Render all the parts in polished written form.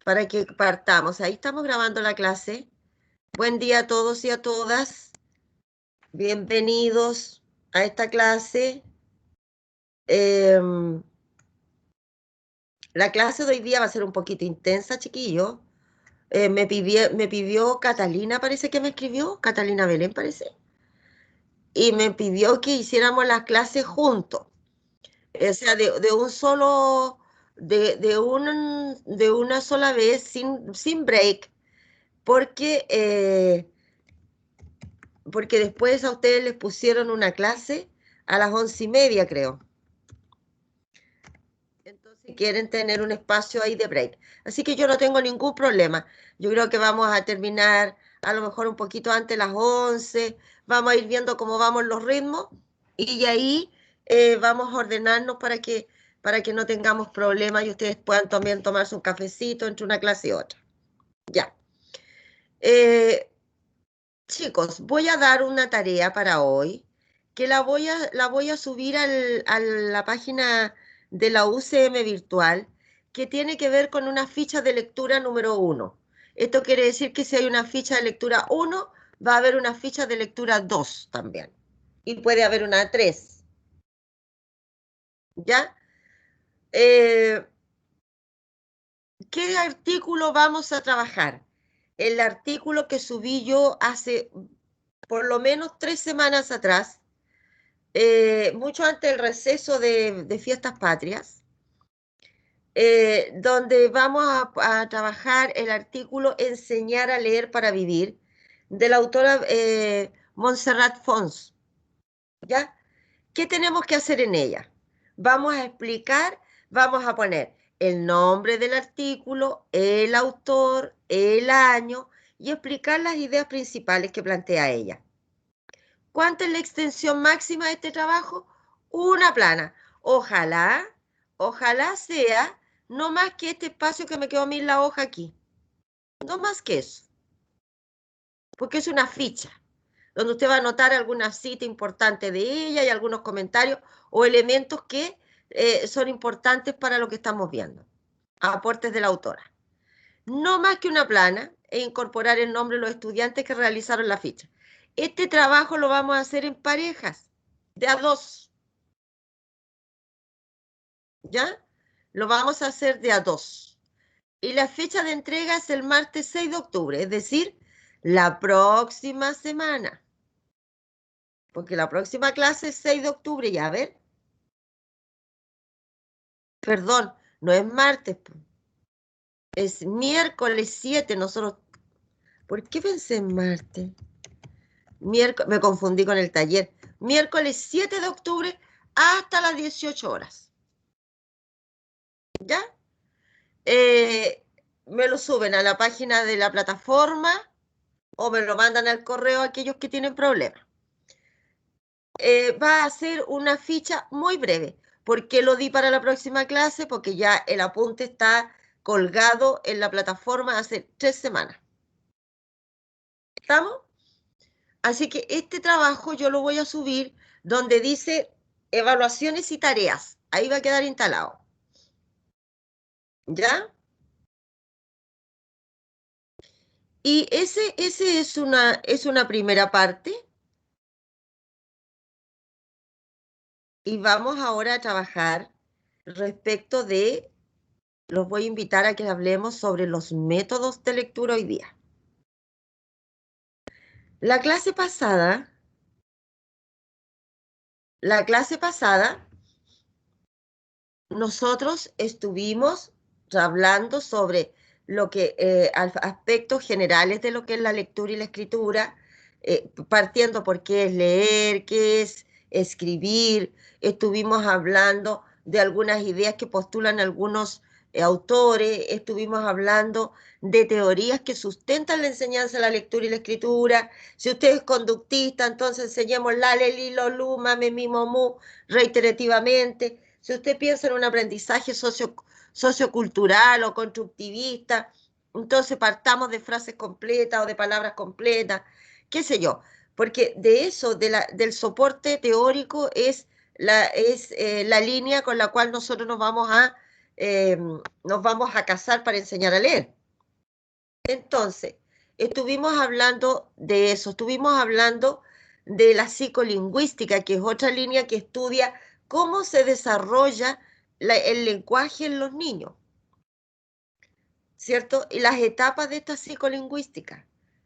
para que partamos. Ahí estamos grabando la clase. Buen día a todos y a todas. Bienvenidos a esta clase. La clase de hoy día va a ser un poquito intensa, chiquillos. Me pidió Catalina, parece que me escribió, Catalina Belén parece, y me pidió que hiciéramos las clases juntos. O sea, de un solo, de una sola vez, sin break, porque porque después a ustedes les pusieron una clase a las 11:30, creo. Entonces quieren tener un espacio ahí de break. Así que yo no tengo ningún problema. Yo creo que vamos a terminar a lo mejor un poquito antes de las 11. Vamos a ir viendo cómo vamos los ritmos y ahí vamos a ordenarnos para que no tengamos problemas y ustedes puedan también tomarse un cafecito entre una clase y otra. Ya. Eh, Chicos, voy a dar una tarea para hoy que la voy a subir a la página de la UCM virtual que tiene que ver con una ficha de lectura número 1. Esto quiere decir que si hay una ficha de lectura 1, va a haber una ficha de lectura 2 también. Y puede haber una 3. ¿Ya? Eh, ¿Qué artículo vamos a trabajar? El artículo que subí yo hace por lo menos 3 semanas atrás, mucho antes del receso de Fiestas Patrias, donde vamos a trabajar el artículo Enseñar a leer para vivir, de la autora Montserrat Fons. ¿Ya? ¿Qué tenemos que hacer en ella? Vamos a explicar, vamos a poner el nombre del artículo, el autor, el año y explicar las ideas principales que plantea ella. ¿Cuánta es la extensión máxima de este trabajo? Una plana. Ojalá sea no más que este espacio que me quedó a mí en la hoja aquí. No más que eso. Porque es una ficha donde usted va a anotar alguna cita importante de ella y algunos comentarios o elementos que son importantes para lo que estamos viendo. Aportes de la autora. No más que una plana e incorporar el nombre de los estudiantes que realizaron la ficha. Este trabajo lo vamos a hacer en parejas, de a dos. ¿Ya? Lo vamos a hacer de a dos. Y la fecha de entrega es el martes 6 de octubre, es decir, la próxima semana. Porque la próxima clase es 6 de octubre, ya a ver. Perdón, no es martes, es miércoles 7. Nosotros, ¿por qué pensé en martes? Me confundí con el taller. Miércoles 7 de octubre hasta las 18 horas. ¿Ya? Me lo suben a la página de la plataforma o me lo mandan al correo a aquellos que tienen problemas. Va a ser una ficha muy breve. ¿Por qué lo di para la próxima clase? Porque ya el apunte está colgado en la plataforma hace 3 semanas. ¿Estamos? Así que este trabajo yo lo voy a subir donde dice evaluaciones y tareas. Ahí va a quedar instalado. ¿Ya? Y ese es una primera parte. Y vamos ahora a trabajar respecto de, los voy a invitar a que hablemos sobre los métodos de lectura hoy día. La clase pasada, nosotros estuvimos hablando sobre lo que, aspectos generales de lo que es la lectura y la escritura, partiendo por qué es leer, qué es escribir. Estuvimos hablando de algunas ideas que postulan algunos autores, estuvimos hablando de teorías que sustentan la enseñanza de la lectura y la escritura. Si usted es conductista, entonces enseñemos la, le, li, lo, lu, mame, mi, mo, mu, reiterativamente. Si usted piensa en un aprendizaje sociocultural o constructivista, entonces partamos de frases completas o de palabras completas, qué sé yo, porque de eso, del soporte teórico es la línea con la cual nosotros nos vamos a casar para enseñar a leer. Entonces, estuvimos hablando de eso, estuvimos hablando de la psicolingüística, que es otra línea que estudia cómo se desarrolla el lenguaje en los niños, ¿cierto? Y las etapas de esta psicolingüística,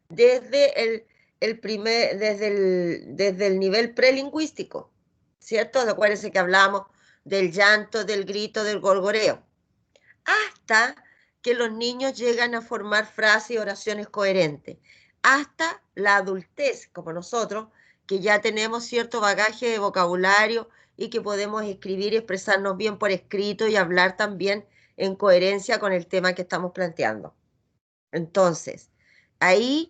desde desde el nivel prelingüístico, ¿cierto? Acuérdense que hablamos del llanto, del grito, del gorgoreo, hasta que los niños llegan a formar frases y oraciones coherentes, hasta la adultez, como nosotros, que ya tenemos cierto bagaje de vocabulario y que podemos escribir y expresarnos bien por escrito y hablar también en coherencia con el tema que estamos planteando. Entonces, ahí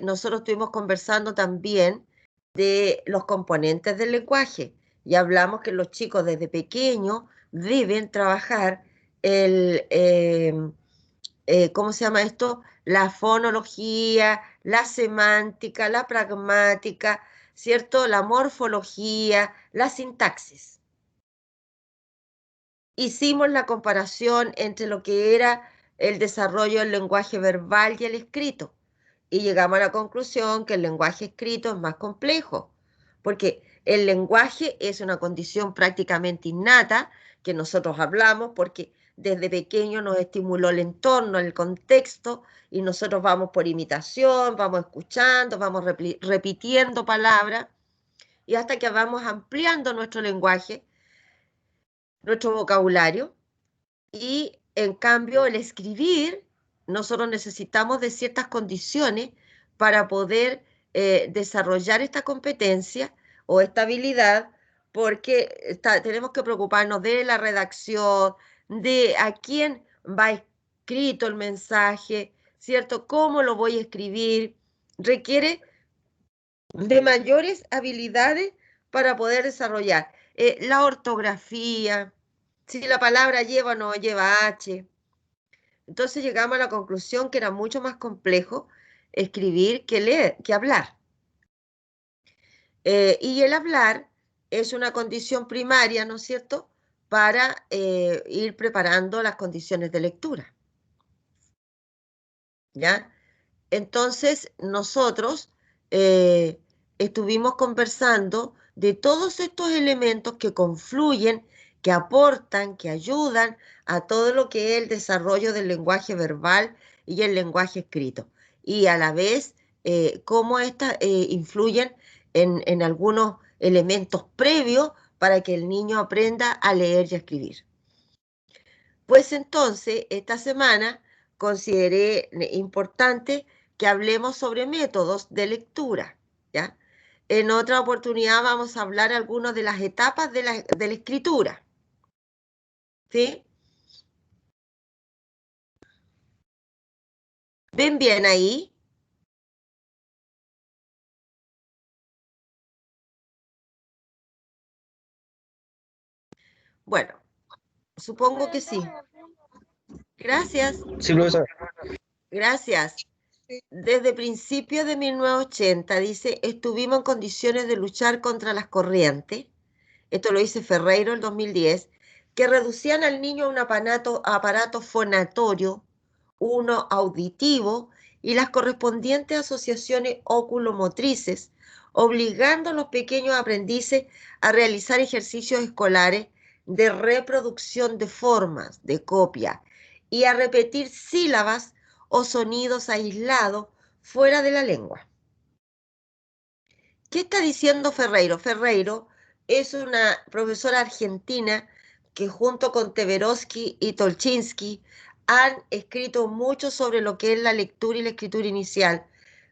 nosotros estuvimos conversando también de los componentes del lenguaje y hablamos que los chicos desde pequeños deben trabajar el, ¿cómo se llama esto? La fonología, la semántica, la pragmática, ¿cierto? La morfología, la sintaxis. Hicimos la comparación entre lo que era el desarrollo del lenguaje verbal y el escrito. Y llegamos a la conclusión que el lenguaje escrito es más complejo, porque el lenguaje es una condición prácticamente innata que nosotros hablamos porque desde pequeño nos estimuló el entorno, el contexto, y nosotros vamos por imitación, vamos escuchando, vamos repitiendo palabras, y hasta que vamos ampliando nuestro lenguaje, nuestro vocabulario, y en cambio el escribir, nosotros necesitamos de ciertas condiciones para poder desarrollar esta competencia o esta habilidad, porque tenemos que preocuparnos de la redacción, de a quién va escrito el mensaje, ¿cierto? ¿Cómo lo voy a escribir? Requiere de mayores habilidades para poder desarrollar la ortografía, si la palabra lleva o no lleva H. Entonces llegamos a la conclusión que era mucho más complejo escribir que leer, que hablar. Y el hablar es una condición primaria, ¿no es cierto?, para ir preparando las condiciones de lectura, ¿ya? Entonces nosotros eh, estuvimos conversando de todos estos elementos que confluyen, que aportan, que ayudan a todo lo que es el desarrollo del lenguaje verbal y el lenguaje escrito. Y a la vez, cómo estas influyen en algunos elementos previos para que el niño aprenda a leer y a escribir. Pues entonces, esta semana consideré importante que hablemos sobre métodos de lectura, ¿ya? En otra oportunidad vamos a hablar algunas de las etapas de la escritura, ¿sí? ¿Ven bien ahí? Bueno, supongo que sí. Gracias, Sí, profesor. gracias. Desde principios de 1980, dice, estuvimos en condiciones de luchar contra las corrientes, esto lo dice Ferreiro el 2010, que reducían al niño a un aparato fonatorio, uno auditivo y las correspondientes asociaciones oculomotrices, obligando a los pequeños aprendices a realizar ejercicios escolares de reproducción de formas, de copia, y a repetir sílabas o sonidos aislados fuera de la lengua. ¿Qué está diciendo Ferreiro? Ferreiro es una profesora argentina que junto con Teveroski y Tolchinsky han escrito mucho sobre lo que es la lectura y la escritura inicial,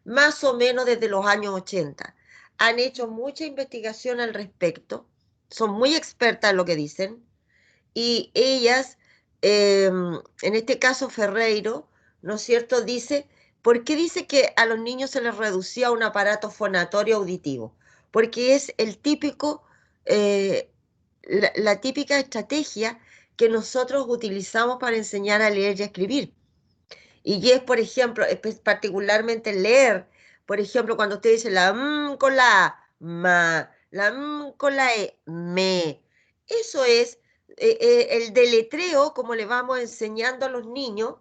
más o menos desde los años 80. Han hecho mucha investigación al respecto, son muy expertas en lo que dicen, y ellas, en este caso Ferreiro, ¿no es cierto?, dice, ¿por qué dice que a los niños se les reducía un aparato fonatorio auditivo? Porque es el típico, la típica estrategia que nosotros utilizamos para enseñar a leer y a escribir. Y es, por ejemplo, particularmente leer, por ejemplo, cuando usted dice la M con la A, ma, la M con la E, me. Eso es el deletreo, como le vamos enseñando a los niños,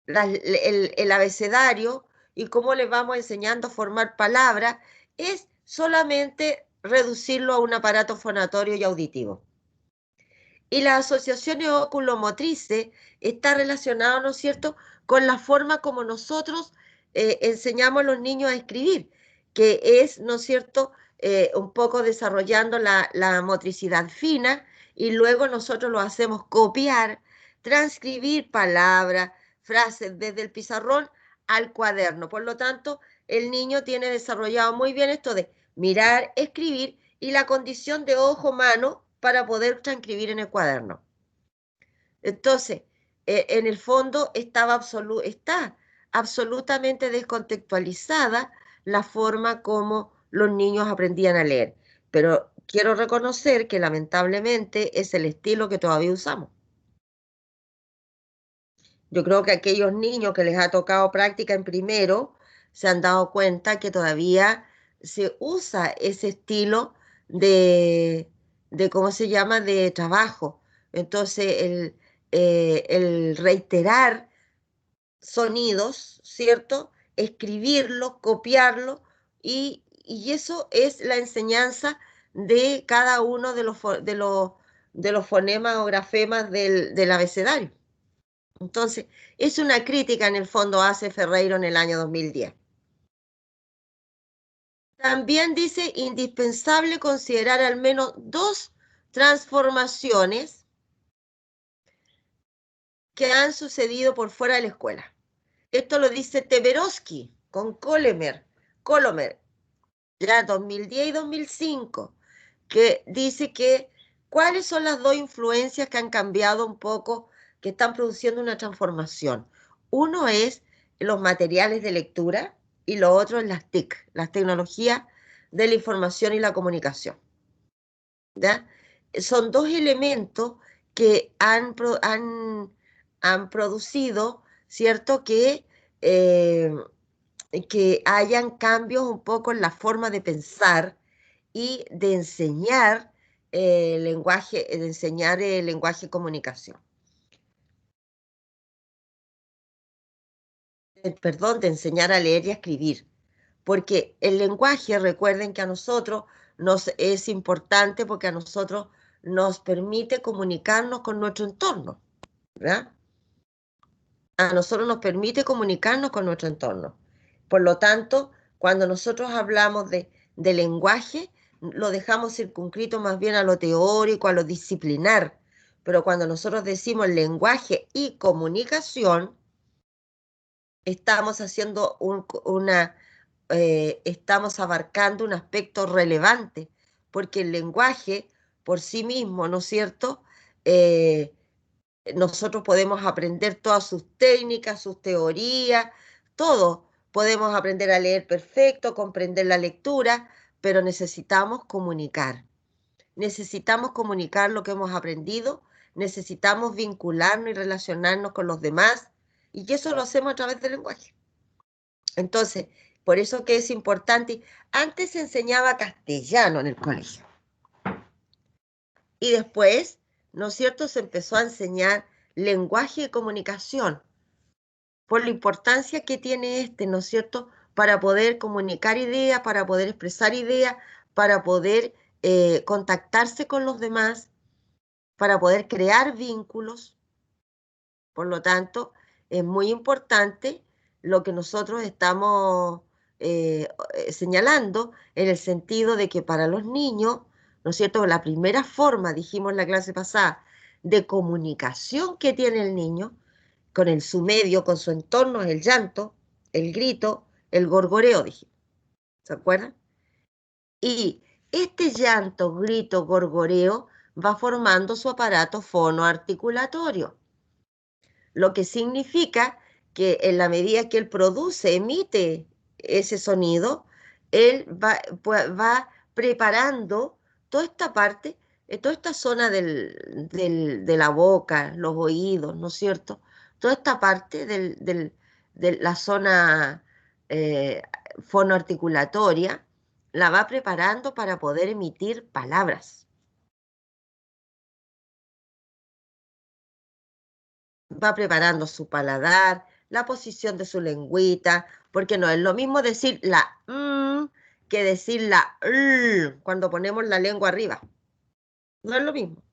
el abecedario y cómo les vamos enseñando a formar palabras, es solamente reducirlo a un aparato fonatorio y auditivo. Y las asociaciones oculomotrices está relacionado, ¿no es cierto?, con la forma como nosotros enseñamos a los niños a escribir, que es, ¿no es cierto?, un poco desarrollando la motricidad fina y luego nosotros lo hacemos copiar, transcribir palabras, frases desde el pizarrón al cuaderno. Por lo tanto, el niño tiene desarrollado muy bien esto de mirar, escribir y la condición de ojo-mano para poder transcribir en el cuaderno. Entonces, en el fondo está absolutamente descontextualizada la forma como los niños aprendían a leer. Pero quiero reconocer que lamentablemente es el estilo que todavía usamos. Yo creo que aquellos niños que les ha tocado práctica en primero se han dado cuenta que todavía se usa ese estilo de ¿cómo se llama?, de trabajo. Entonces, el reiterar sonidos, ¿cierto? Escribirlo, copiarlo, y eso es la enseñanza de cada uno de los fonemas o grafemas del abecedario. Entonces, es una crítica en el fondo hace Ferreiro en el año 2010. También dice indispensable considerar al menos dos transformaciones que han sucedido por fuera de la escuela. Esto lo dice Teberovsky con Colomer, ya 2010 y 2005, que dice que cuáles son las dos influencias que han cambiado un poco, que están produciendo una transformación. Uno es los materiales de lectura y lo otro es las TIC, las tecnologías de la información y la comunicación. ¿Ya? Son dos elementos que han producido, ¿cierto?, que hayan cambios un poco en la forma de pensar y de enseñar el lenguaje de comunicación. Perdón, de enseñar a leer y a escribir. Porque el lenguaje, recuerden que a nosotros nos es importante porque a nosotros nos permite comunicarnos con nuestro entorno, ¿verdad? A nosotros nos permite comunicarnos con nuestro entorno. Por lo tanto, cuando nosotros hablamos de lenguaje, lo dejamos circunscrito más bien a lo teórico, a lo disciplinar. Pero cuando nosotros decimos lenguaje y comunicación, estamos haciendo estamos abarcando un aspecto relevante, porque el lenguaje por sí mismo, ¿no es cierto?, Eh, nosotros podemos aprender todas sus técnicas, sus teorías, todo. Podemos aprender a leer perfecto, comprender la lectura, pero necesitamos comunicar lo que hemos aprendido, necesitamos vincularnos y relacionarnos con los demás, y que eso lo hacemos a través del lenguaje. Entonces, por eso que es importante. Antes se enseñaba castellano en el colegio y después, ¿no es cierto?, se empezó a enseñar lenguaje de comunicación por la importancia que tiene ¿no es cierto?, para poder comunicar ideas, para poder expresar ideas, para poder contactarse con los demás, para poder crear vínculos. Por lo tanto, es muy importante lo que nosotros estamos señalando, en el sentido de que para los niños, ¿no es cierto?, la primera forma, dijimos en la clase pasada, de comunicación que tiene el niño con su medio, con su entorno, es el llanto, el grito, el gorgoreo, dijimos. ¿Se acuerdan? Y este llanto, grito, gorgoreo va formando su aparato fonoarticulatorio, lo que significa que en la medida que él emite ese sonido, él va preparando toda esta parte, toda esta zona de la boca, los oídos, ¿no es cierto? Toda esta parte de la zona eh, fonoarticulatoria, la va preparando para poder emitir palabras. Va preparando su paladar, la posición de su lengüita, porque no es lo mismo decir la que decir la cuando ponemos la lengua arriba. No es lo mismo.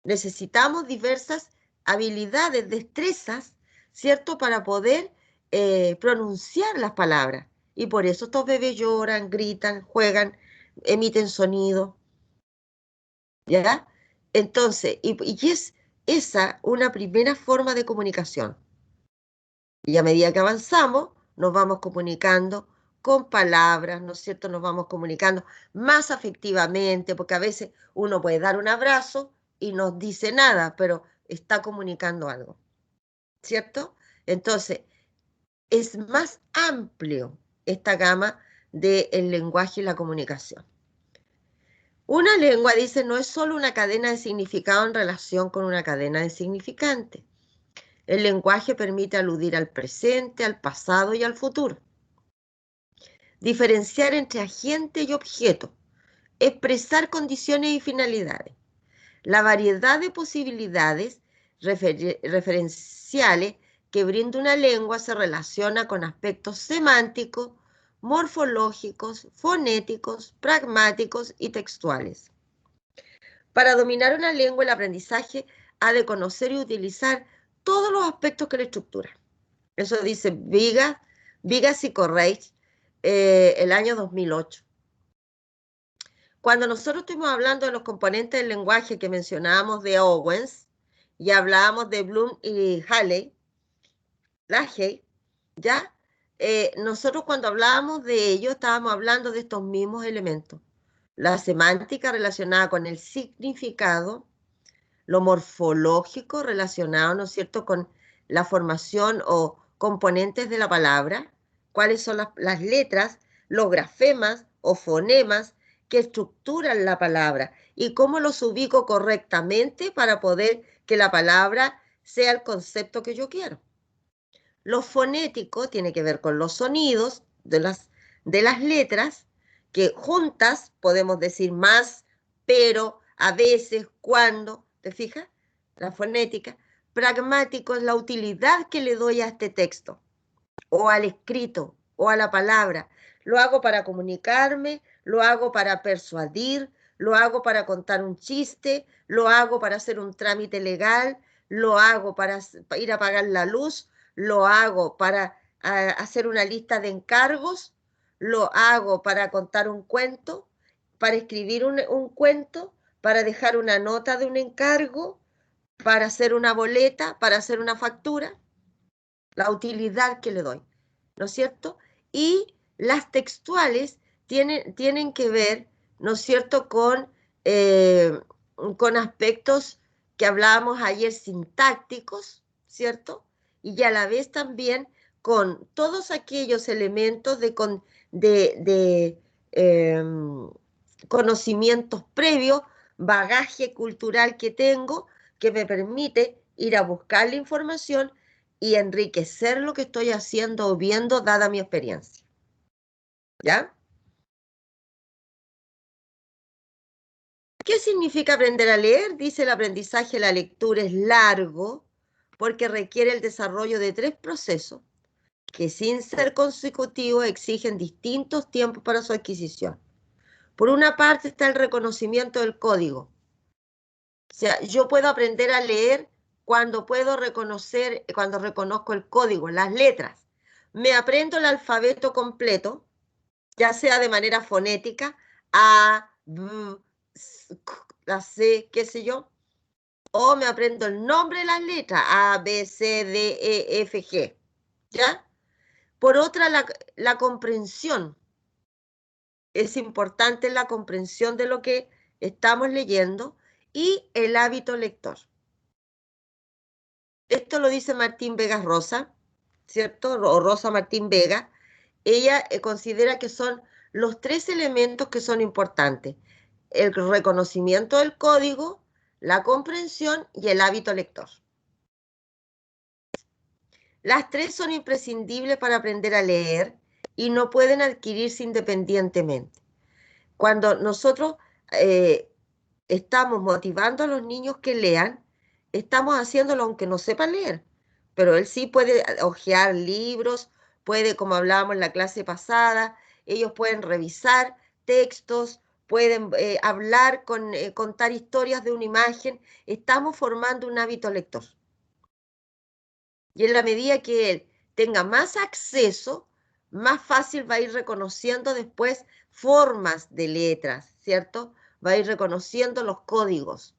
Necesitamos diversas habilidades, destrezas, ¿cierto? Para poder pronunciar las palabras. Y por eso estos bebés lloran, gritan, juegan, emiten sonido, ¿ya? Entonces, y es esa una primera forma de comunicación. Y a medida que avanzamos, nos vamos comunicando con palabras, ¿no es cierto? Nos vamos comunicando más afectivamente, porque a veces uno puede dar un abrazo y no dice nada, pero está comunicando algo, ¿cierto? Entonces, es más amplio esta gama del lenguaje y la comunicación. Una lengua, dice, no es solo una cadena de significado en relación con una cadena de significante. El lenguaje permite aludir al presente, al pasado y al futuro. Diferenciar entre agente y objeto. Expresar condiciones y finalidades. La variedad de posibilidades referenciales que brinda una lengua se relaciona con aspectos semánticos, morfológicos, fonéticos, pragmáticos y textuales. Para dominar una lengua, el aprendizaje ha de conocer y utilizar todos los aspectos que la estructuran. Eso dice Vigas y Correich, el año 2008. Cuando nosotros estuvimos hablando de los componentes del lenguaje que mencionábamos de Owens y hablábamos de Bloom y Lahey, ¿ya? Nosotros cuando hablábamos de ello estábamos hablando de estos mismos elementos. La semántica relacionada con el significado, lo morfológico relacionado, ¿no es cierto?, con la formación o componentes de la palabra, cuáles son las letras, los grafemas o fonemas que estructuran la palabra y cómo los ubico correctamente para poder que la palabra sea el concepto que yo quiero. Lo fonético tiene que ver con los sonidos de las letras, que juntas podemos decir más, pero, a veces, cuando, ¿te fijas? La fonética. Pragmático es la utilidad que le doy a este texto, o al escrito, o a la palabra. Lo hago para comunicarme, lo hago para persuadir, lo hago para contar un chiste, lo hago para hacer un trámite legal, lo hago para ir a pagar la luz, lo hago para hacer una lista de encargos, lo hago para contar un cuento, para escribir un cuento, para dejar una nota de un encargo, para hacer una boleta, para hacer una factura, la utilidad que le doy, ¿no es cierto? Y las textuales tienen que ver, ¿no es cierto?, con aspectos que hablábamos ayer sintácticos, ¿cierto? Y a la vez también con todos aquellos elementos de conocimientos previos, bagaje cultural que tengo, que me permite ir a buscar la información y enriquecer lo que estoy haciendo o viendo dada mi experiencia. ¿Ya? ¿Qué significa aprender a leer? Dice: el aprendizaje de la lectura es largo porque requiere el desarrollo de 3 procesos que, sin ser consecutivos, exigen distintos tiempos para su adquisición. Por una parte está el reconocimiento del código. O sea, yo puedo aprender a leer cuando puedo reconocer, cuando reconozco el código, las letras. Me aprendo el alfabeto completo, ya sea de manera fonética, A, B, la C, qué sé yo, o me aprendo el nombre de las letras, A, B, C, D, E, F, G, ¿ya? Por otra, la comprensión. Es importante la comprensión de lo que estamos leyendo y el hábito lector. Esto lo dice Martín Vegas Rosa, ¿cierto? O Rosa Martín Vega. Ella considera que son los 3 elementos que son importantes: el reconocimiento del código, la comprensión y el hábito lector. Las 3 son imprescindibles para aprender a leer y no pueden adquirirse independientemente. Cuando nosotros estamos motivando a los niños que lean, estamos haciéndolo aunque no sepan leer, pero él sí puede hojear libros, puede, como hablábamos en la clase pasada, ellos pueden revisar textos, pueden hablar, contar historias de una imagen. Estamos formando un hábito lector. Y en la medida que él tenga más acceso, más fácil va a ir reconociendo después formas de letras, ¿cierto? Va a ir reconociendo los códigos.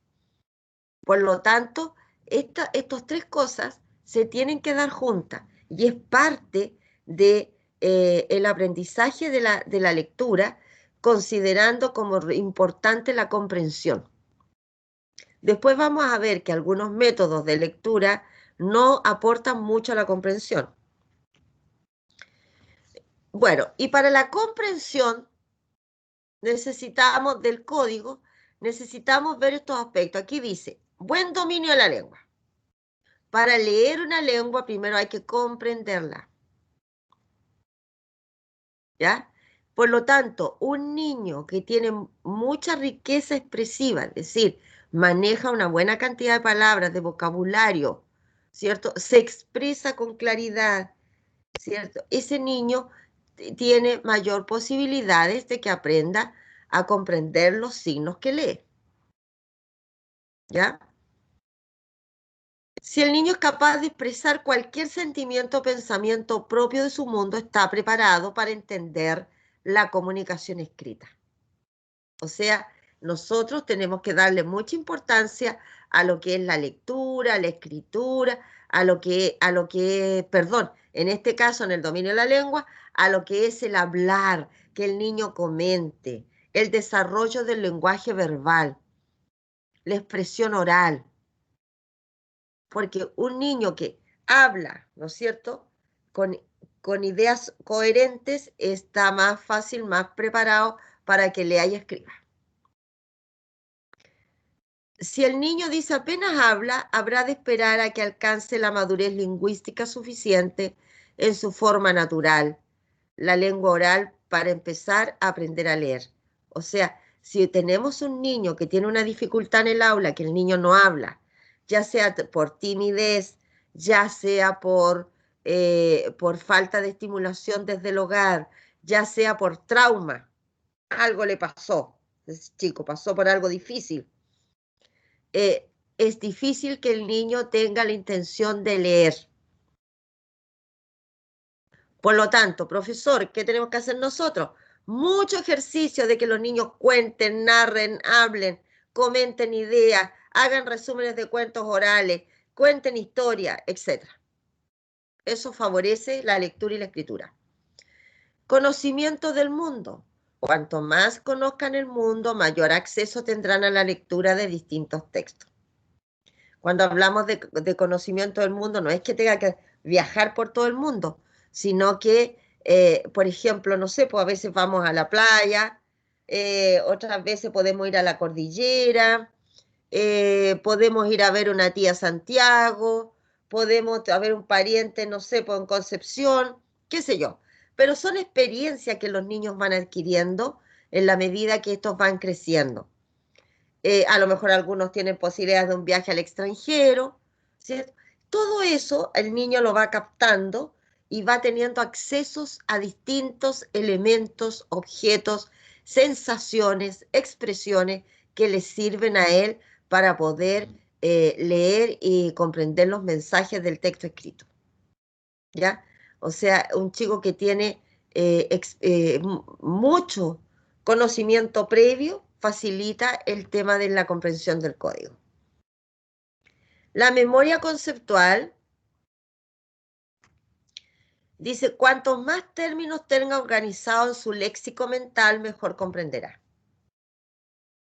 Por lo tanto, estas tres cosas se tienen que dar juntas y es parte de, el aprendizaje de la lectura, considerando como importante la comprensión. Después vamos a ver que algunos métodos de lectura no aportan mucho a la comprensión. Bueno, y para la comprensión necesitamos del código, necesitamos ver estos aspectos. Aquí dice, buen dominio de la lengua. Para leer una lengua primero hay que comprenderla, ¿ya? Por lo tanto, un niño que tiene mucha riqueza expresiva, es decir, maneja una buena cantidad de palabras, de vocabulario, ¿cierto? Se expresa con claridad, ¿cierto? Ese niño tiene mayor posibilidades de que aprenda a comprender los signos que lee, ¿ya? Si el niño es capaz de expresar cualquier sentimiento o pensamiento propio de su mundo, está preparado para entender la comunicación escrita. O sea, nosotros tenemos que darle mucha importancia a lo que es la lectura, la escritura, perdón, en este caso, en el dominio de la lengua, a lo que es el hablar, que el niño comente, el desarrollo del lenguaje verbal, la expresión oral. Porque un niño que habla, ¿no es cierto?, con, con ideas coherentes, está más fácil, más preparado para que lea y escriba. Si el niño dice apenas habla, habrá de esperar a que alcance la madurez lingüística suficiente en su forma natural, la lengua oral, para empezar a aprender a leer. O sea, si tenemos un niño que tiene una dificultad en el aula, que el niño no habla, ya sea por timidez, ya sea por falta de estimulación desde el hogar, ya sea por trauma, algo le pasó, ese chico pasó por algo difícil, es difícil que el niño tenga la intención de leer. Por lo tanto, profesor, ¿qué tenemos que hacer nosotros? Mucho ejercicio de que los niños cuenten, narren, hablen, comenten ideas, hagan resúmenes de cuentos orales, cuenten historias, etc. Eso favorece la lectura y la escritura. Conocimiento del mundo. Cuanto más conozcan el mundo, mayor acceso tendrán a la lectura de distintos textos. Cuando hablamos de conocimiento del mundo, no es que tenga que viajar por todo el mundo, sino que, por ejemplo, no sé, pues a veces vamos a la playa, otras veces podemos ir a la cordillera, podemos ir a ver una tía Santiago, podemos a ver un pariente, no sé, pues en Concepción, qué sé yo. Pero son experiencias que los niños van adquiriendo en la medida que estos van creciendo. A lo mejor algunos tienen posibilidades de un viaje al extranjero, ¿cierto? Todo eso el niño lo va captando y va teniendo accesos a distintos elementos, objetos, sensaciones, expresiones que le sirven a él para poder leer y comprender los mensajes del texto escrito, ¿ya? O sea, un chico que tiene mucho conocimiento previo facilita el tema de la comprensión del código. La memoria conceptual dice, cuantos más términos tenga organizado en su léxico mental, mejor comprenderá.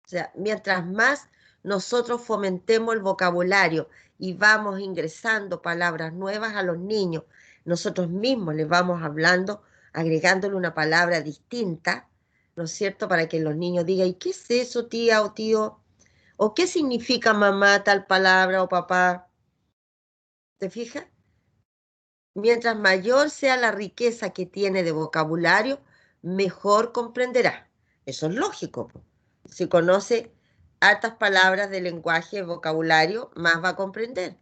O sea, mientras más nosotros fomentemos el vocabulario y vamos ingresando palabras nuevas a los niños, nosotros mismos les vamos hablando, agregándole una palabra distinta, ¿no es cierto? Para que los niños digan, ¿y qué es eso, tía o tío? ¿O qué significa mamá tal palabra o papá? ¿Te fijas? Mientras mayor sea la riqueza que tiene de vocabulario, mejor comprenderá. Eso es lógico, po. Si conoce hartas palabras de lenguaje, vocabulario, más va a comprender.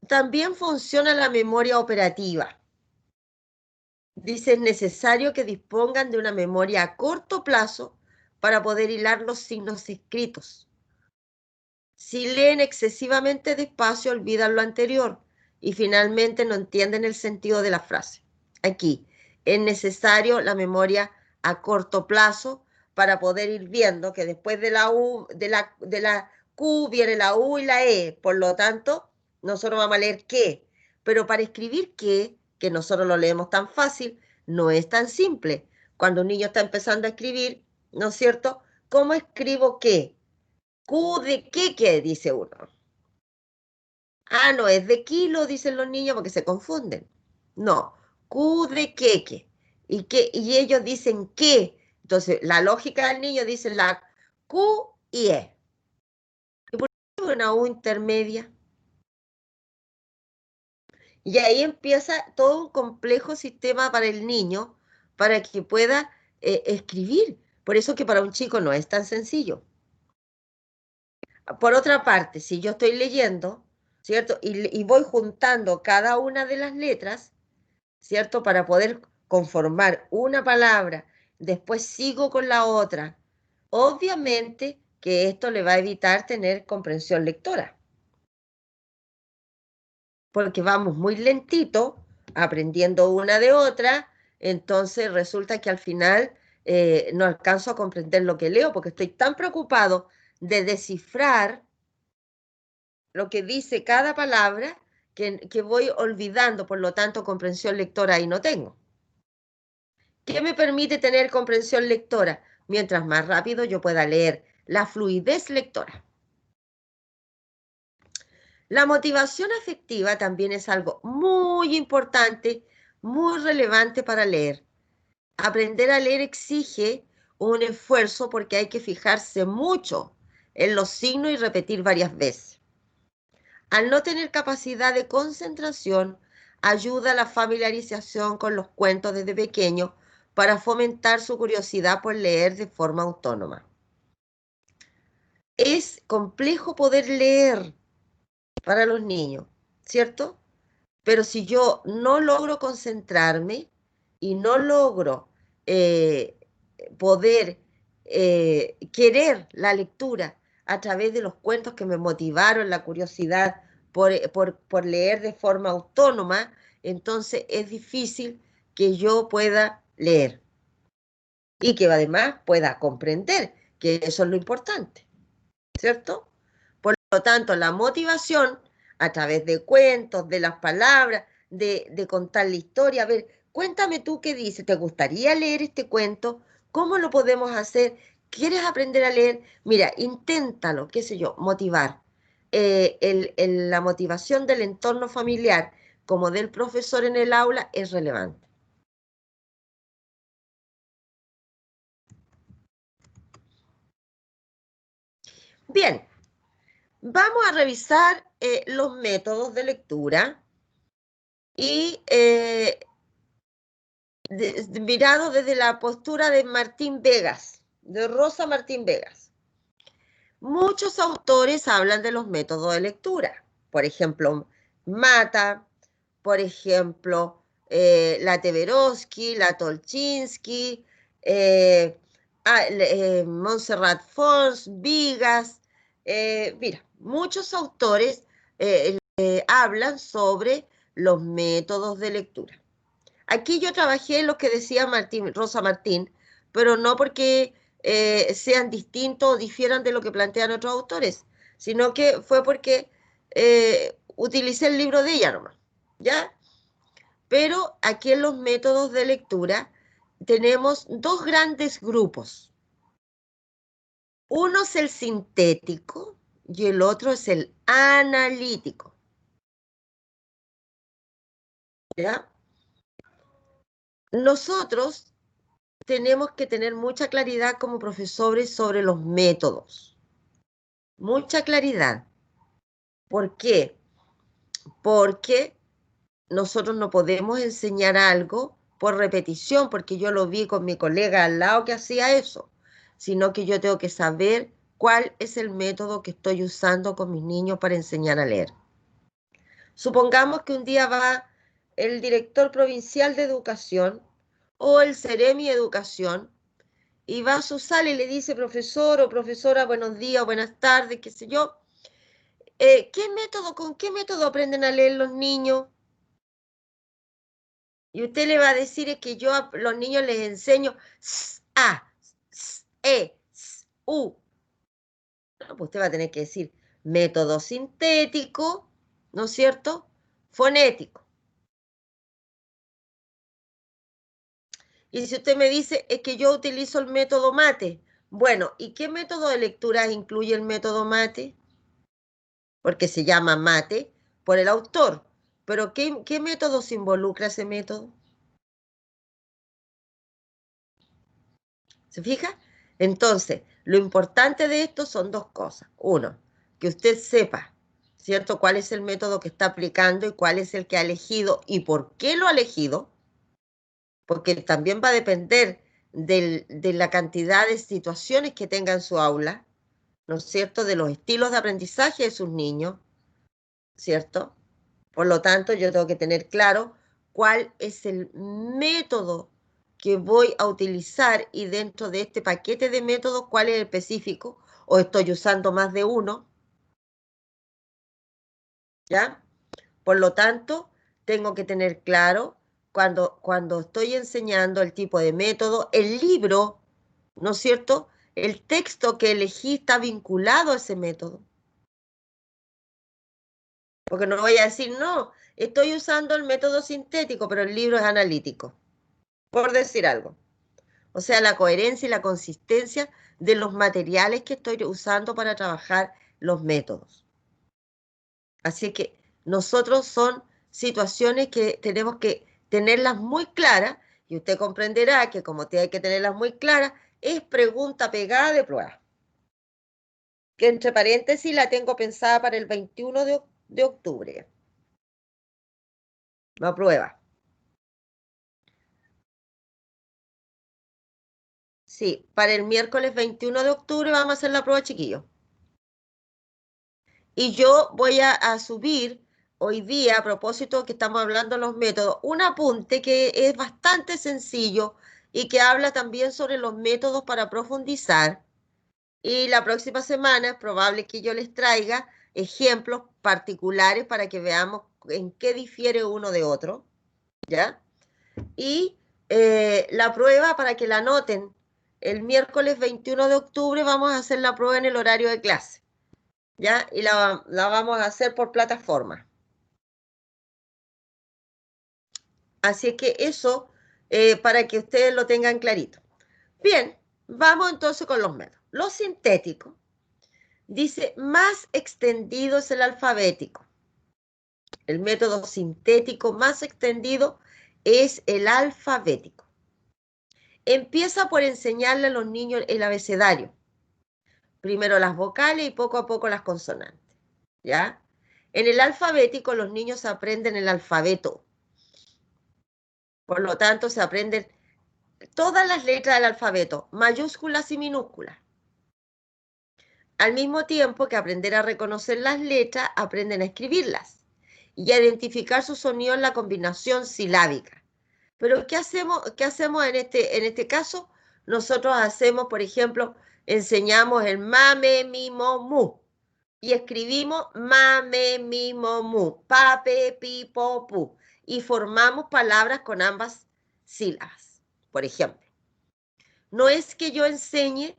También funciona la memoria operativa. Dice, es necesario que dispongan de una memoria a corto plazo para poder hilar los signos escritos. Si leen excesivamente despacio, olvidan lo anterior y finalmente no entienden el sentido de la frase. Aquí es necesario la memoria a corto plazo para poder ir viendo que después de la U, de la Q viene la U y la E. Por lo tanto, nosotros vamos a leer qué. Pero para escribir qué, que nosotros lo leemos tan fácil, no es tan simple. Cuando un niño está empezando a escribir, ¿no es cierto? ¿Cómo escribo qué? Q de qué, dice uno. Ah, no, es de kilo, dicen los niños porque se confunden. No, Q de queque. Y ellos dicen qué. Entonces, la lógica del niño dice la Q y E. ¿Y por qué una U intermedia? Y ahí empieza todo un complejo sistema para el niño para que pueda escribir. Por eso que para un chico no es tan sencillo. Por otra parte, si yo estoy leyendo, ¿cierto? Y voy juntando cada una de las letras, ¿cierto? Para poder conformar una palabra, después sigo con la otra. Obviamente que esto le va a evitar tener comprensión lectora, porque vamos muy lentito aprendiendo una de otra, entonces resulta que al final no alcanzo a comprender lo que leo, porque estoy tan preocupado de descifrar lo que dice cada palabra que voy olvidando, por lo tanto, comprensión lectora ahí no tengo. ¿Qué me permite tener comprensión lectora? Mientras más rápido yo pueda leer, la fluidez lectora. La motivación afectiva también es algo muy importante, muy relevante para leer. Aprender a leer exige un esfuerzo porque hay que fijarse mucho en los signos y repetir varias veces. Al no tener capacidad de concentración, ayuda a la familiarización con los cuentos desde pequeño para fomentar su curiosidad por leer de forma autónoma. Es complejo poder leer para los niños, ¿cierto? Pero si yo no logro concentrarme y no logro eh, poder querer la lectura a través de los cuentos que me motivaron la curiosidad por leer de forma autónoma, entonces es difícil que yo pueda leer y que además pueda comprender, que eso es lo importante, ¿cierto? Por lo tanto, la motivación a través de cuentos, de las palabras, de contar la historia. A ver, cuéntame tú qué dices. ¿Te gustaría leer este cuento? ¿Cómo lo podemos hacer? ¿Quieres aprender a leer? Mira, inténtalo, qué sé yo, motivar. La motivación del entorno familiar como del profesor en el aula es relevante. Bien, vamos a revisar los métodos de lectura y mirado desde la postura de Martín Vegas, de Rosa Martín Vegas. Muchos autores hablan de los métodos de lectura. Por ejemplo, Mata, por ejemplo, la Teberovsky, la Tolchinsky, Montserrat Fons, Vigas. Mira, muchos autores hablan sobre los métodos de lectura. Aquí yo trabajé en los que decía Rosa Martín, pero no porque sean distintos o difieran de lo que plantean otros autores, sino que fue porque utilicé el libro de ella nomás, ¿ya? Pero aquí en los métodos de lectura tenemos dos grandes grupos. Uno es el sintético y el otro es el analítico, ¿ya? Nosotros tenemos que tener mucha claridad como profesores sobre los métodos. Mucha claridad. ¿Por qué? Porque nosotros no podemos enseñar algo por repetición, porque yo lo vi con mi colega al lado que hacía eso, sino que yo tengo que saber cuál es el método que estoy usando con mis niños para enseñar a leer. Supongamos que un día va el director provincial de educación o el Ceremi de educación y va a su sala y le dice, profesor o profesora, buenos días, buenas tardes, qué sé yo, con qué método aprenden a leer los niños? Y usted le va a decir es que yo a los niños les enseño a, u. No, pues usted va a tener que decir método sintético, ¿no es cierto? Fonético. Y si usted me dice, es que yo utilizo el método mate. Bueno, ¿y qué método de lectura incluye el método mate? Porque se llama mate por el autor. Pero ¿qué métodos involucra ese método? ¿Se fija? Entonces, lo importante de esto son dos cosas. Uno, que usted sepa, ¿cierto?, cuál es el método que está aplicando y cuál es el que ha elegido y por qué lo ha elegido, porque también va a depender de la cantidad de situaciones que tenga en su aula, ¿no es cierto?, de los estilos de aprendizaje de sus niños, ¿cierto? Por lo tanto, yo tengo que tener claro cuál es el método que voy a utilizar y dentro de este paquete de métodos, cuál es el específico, o estoy usando más de uno, ¿ya? Por lo tanto, tengo que tener claro cuando estoy enseñando el tipo de método, el libro, ¿no es cierto? El texto que elegí está vinculado a ese método. Porque no voy a decir, no, estoy usando el método sintético, pero el libro es analítico, por decir algo. O sea, la coherencia y la consistencia de los materiales que estoy usando para trabajar los métodos. Así que nosotros son situaciones que tenemos que tenerlas muy claras y usted comprenderá que como tiene que tenerlas muy claras, es pregunta pegada de prueba. Que entre paréntesis la tengo pensada para el 21 de octubre. No prueba. Sí, para el miércoles 21 de octubre vamos a hacer la prueba, chiquillos. Y yo voy a subir hoy día, a propósito que estamos hablando de los métodos, un apunte que es bastante sencillo y que habla también sobre los métodos para profundizar. Y la próxima semana es probable que yo les traiga ejemplos particulares para que veamos en qué difiere uno de otro, ¿ya? Y la prueba para que la anoten. El miércoles 21 de octubre vamos a hacer la prueba en el horario de clase. ¿Ya? Y la vamos a hacer por plataforma. Así es que eso, para que ustedes lo tengan clarito. Bien, vamos entonces con los métodos. Lo sintético dice, más extendido es el alfabético. El método sintético más extendido es el alfabético. Empieza por enseñarle a los niños el abecedario. Primero las vocales y poco a poco las consonantes. ¿Ya? En el alfabético los niños aprenden el alfabeto. Por lo tanto, se aprenden todas las letras del alfabeto, mayúsculas y minúsculas. Al mismo tiempo que aprender a reconocer las letras, aprenden a escribirlas y a identificar su sonido en la combinación silábica. Pero qué hacemos en este caso? Nosotros hacemos, por ejemplo, enseñamos el ma, me, mi, mo, mu. Y escribimos ma, me, mi, mo, mu, pa, pe, pi, po, pu. Y formamos palabras con ambas sílabas, por ejemplo. No es que yo enseñe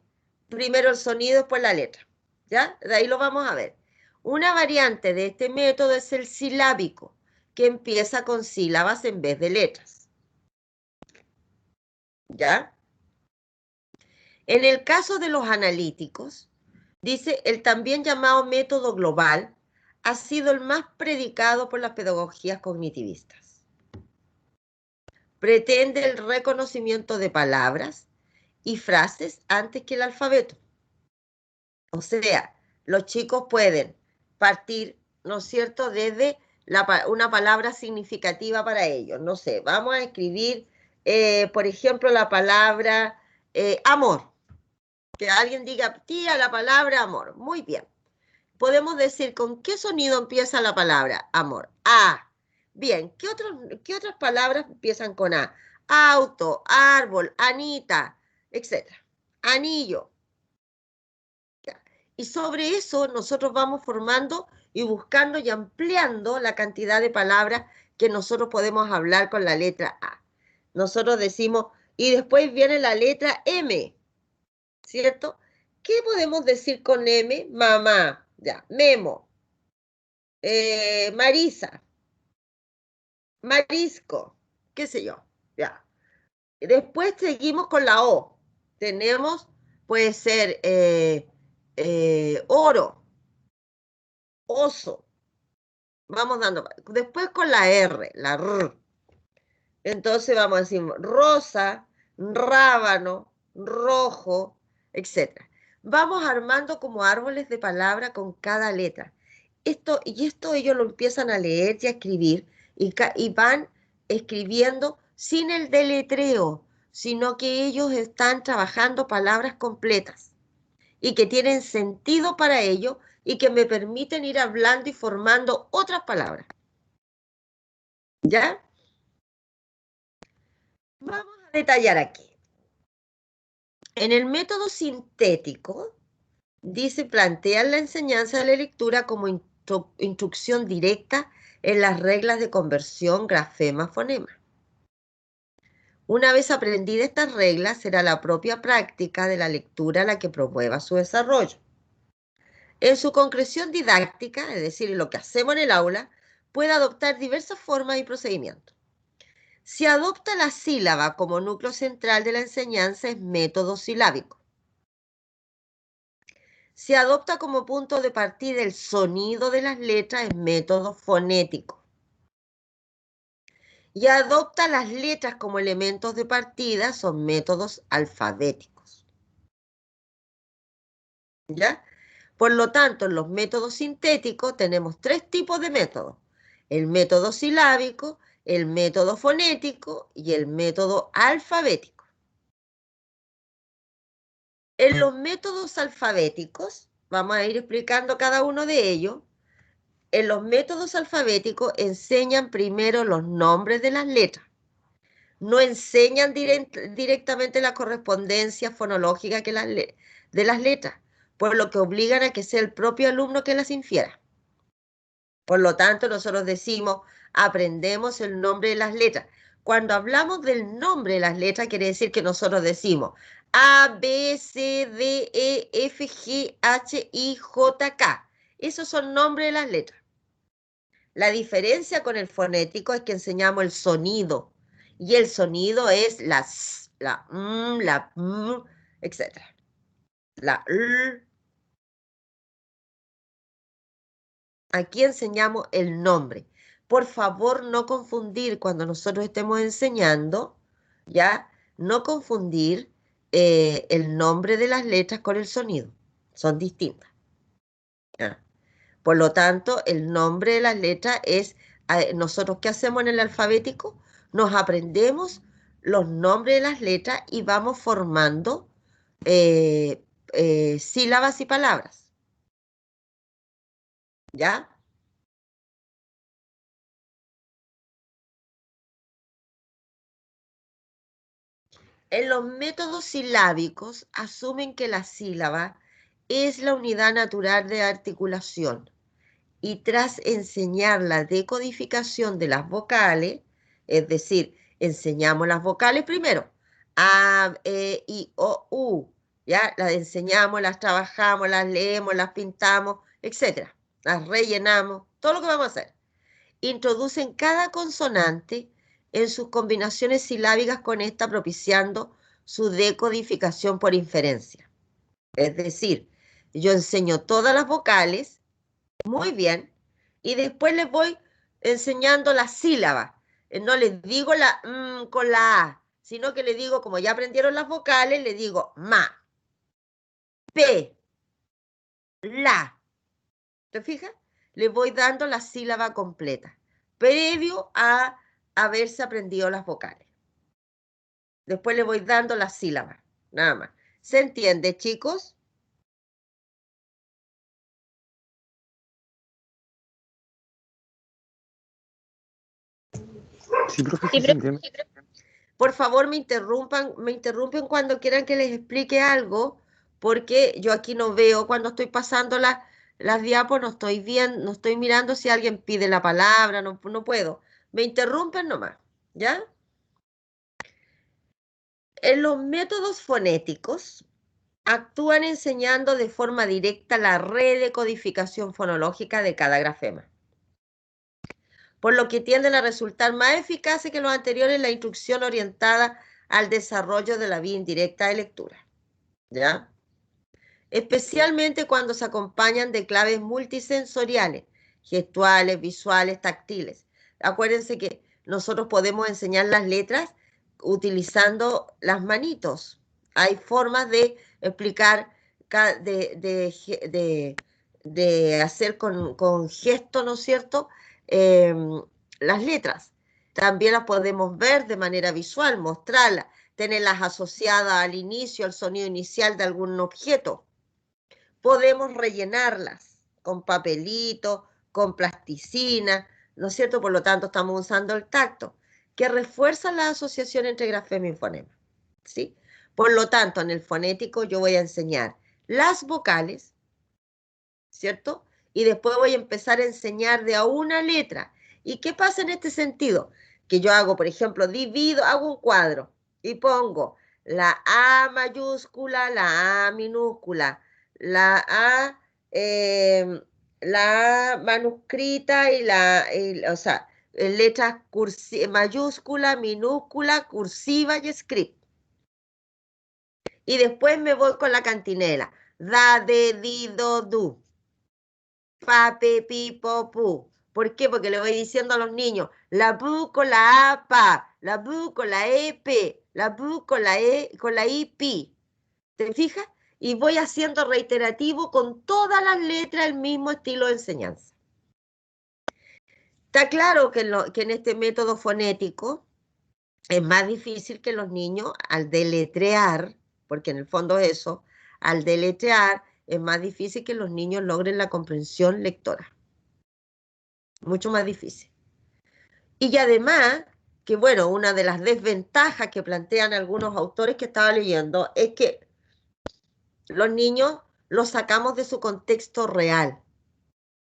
primero el sonido, después la letra. ¿Ya? De ahí lo vamos a ver. Una variante de este método es el silábico, que empieza con sílabas en vez de letras. ¿Ya? En el caso de los analíticos, dice, el también llamado método global ha sido el más predicado por las pedagogías cognitivistas. Pretende el reconocimiento de palabras y frases antes que el alfabeto. O sea, los chicos pueden partir, ¿no es cierto?, desde una palabra significativa para ellos. No sé, vamos a escribir, por ejemplo, la palabra amor. Que alguien diga, tía, la palabra amor. Muy bien. podemos decir con qué sonido empieza la palabra amor. A. Bien, qué otras palabras empiezan con A? Auto, árbol, Anita, etcétera. Anillo. Y sobre eso nosotros vamos formando y buscando y ampliando la cantidad de palabras que nosotros podemos hablar con la letra A. Nosotros decimos, y después viene la letra M, ¿cierto? ¿Qué podemos decir con M? Mamá, ya, Memo, Marisa, marisco, qué sé yo, ya. Después seguimos con la O. Tenemos, puede ser oro, oso. Vamos dando. Después con la R, la R. Entonces vamos a decir rosa, rábano, rojo, etcétera. Vamos armando como árboles de palabra con cada letra. Esto ellos lo empiezan a leer y a escribir y van escribiendo sin el deletreo, sino que ellos están trabajando palabras completas y que tienen sentido para ellos y que me permiten ir hablando y formando otras palabras. ¿Ya? Vamos a detallar aquí. En el método sintético, dice, plantean la enseñanza de la lectura como instrucción directa en las reglas de conversión grafema-fonema. Una vez aprendidas estas reglas, será la propia práctica de la lectura la que promueva su desarrollo. En su concreción didáctica, es decir, lo que hacemos en el aula, puede adoptar diversas formas y procedimientos. Si adopta la sílaba como núcleo central de la enseñanza, es método silábico. Si adopta como punto de partida el sonido de las letras, es método fonético. Y adopta las letras como elementos de partida, son métodos alfabéticos. ¿Ya? Por lo tanto, en los métodos sintéticos tenemos tres tipos de métodos: el método silábico, el método fonético y el método alfabético. En los métodos alfabéticos, vamos a ir explicando cada uno de ellos. En los métodos alfabéticos enseñan primero los nombres de las letras. No enseñan directamente la correspondencia fonológica de las letras, por lo que obligan a que sea el propio alumno que las infiera. Por lo tanto, nosotros decimos, aprendemos el nombre de las letras. Cuando hablamos del nombre de las letras, quiere decir que nosotros decimos A, B, C, D, E, F, G, H, I, J, K. Esos son nombres de las letras. La diferencia con el fonético es que enseñamos el sonido. Y el sonido es la S, la la etc. La R. Aquí enseñamos el nombre. Por favor, no confundir cuando nosotros estemos enseñando, ¿ya? No confundir el nombre de las letras con el sonido. Son distintas. ¿Ya? Por lo tanto, el nombre de las letras es, nosotros ¿qué hacemos en el alfabético? Nos aprendemos los nombres de las letras y vamos formando sílabas y palabras. ¿Ya? En los métodos silábicos asumen que la sílaba es la unidad natural de articulación y tras enseñar la decodificación de las vocales, es decir, enseñamos las vocales primero, A, E, I, O, U, ¿ya? Las enseñamos, las trabajamos, las leemos, las pintamos, etcétera. Las rellenamos, todo lo que vamos a hacer. Introducen cada consonante en sus combinaciones silábicas con esta, propiciando su decodificación por inferencia. Es decir, yo enseño todas las vocales, muy bien, y después les voy enseñando las sílabas. No les digo la con la A, sino que les digo, como ya aprendieron las vocales, les digo ma, p, la. ¿Te fijas? Les voy dando la sílaba completa, previo a haberse aprendido las vocales. Después les voy dando las sílabas, nada más. ¿Se entiende, chicos? Sí, profe, sí, sí, entiendo. Por favor, me interrumpen cuando quieran que les explique algo, porque yo aquí no veo cuando estoy pasando las diapos, no estoy bien, no estoy mirando si alguien pide la palabra, no, no puedo. Me interrumpen nomás, ¿ya? En los métodos fonéticos actúan enseñando de forma directa la redecodificación fonológica de cada grafema, por lo que tienden a resultar más eficaces que los anteriores en la instrucción orientada al desarrollo de la vía indirecta de lectura, ¿ya? Especialmente cuando se acompañan de claves multisensoriales, gestuales, visuales, táctiles. Acuérdense que nosotros podemos enseñar las letras utilizando las manitos. Hay formas de explicar, de hacer con gestos, ¿no es cierto?, eh, las letras. También las podemos ver de manera visual, mostrarlas, tenerlas asociadas al inicio, al sonido inicial de algún objeto. Podemos rellenarlas con papelito, con plasticina, ¿no es cierto? Por lo tanto, estamos usando el tacto, que refuerza la asociación entre grafema y fonema, ¿sí? Por lo tanto, en el fonético yo voy a enseñar las vocales, ¿cierto? Y después voy a empezar a enseñar de a una letra. ¿Y qué pasa en este sentido? Que yo hago, por ejemplo, hago un cuadro y pongo la A mayúscula, la A minúscula, la A, la A manuscrita o sea, letras mayúscula, minúscula, cursiva y script. Y después me voy con la cantinela. Da, de, di, do, du. Pa, pe, pi, po, pu. ¿Por qué? Porque le voy diciendo a los niños, la bu con la A, pa, la bu con la E, p, la bu con la E, con la I, pi. ¿Te fijas? Y voy haciendo reiterativo con todas las letras el mismo estilo de enseñanza. Está claro que en este método fonético es más difícil que los niños al deletrear, porque en el fondo eso, al deletrear es más difícil que los niños logren la comprensión lectora. Mucho más difícil. Y además, que bueno, una de las desventajas que plantean algunos autores que estaba leyendo es que los niños los sacamos de su contexto real.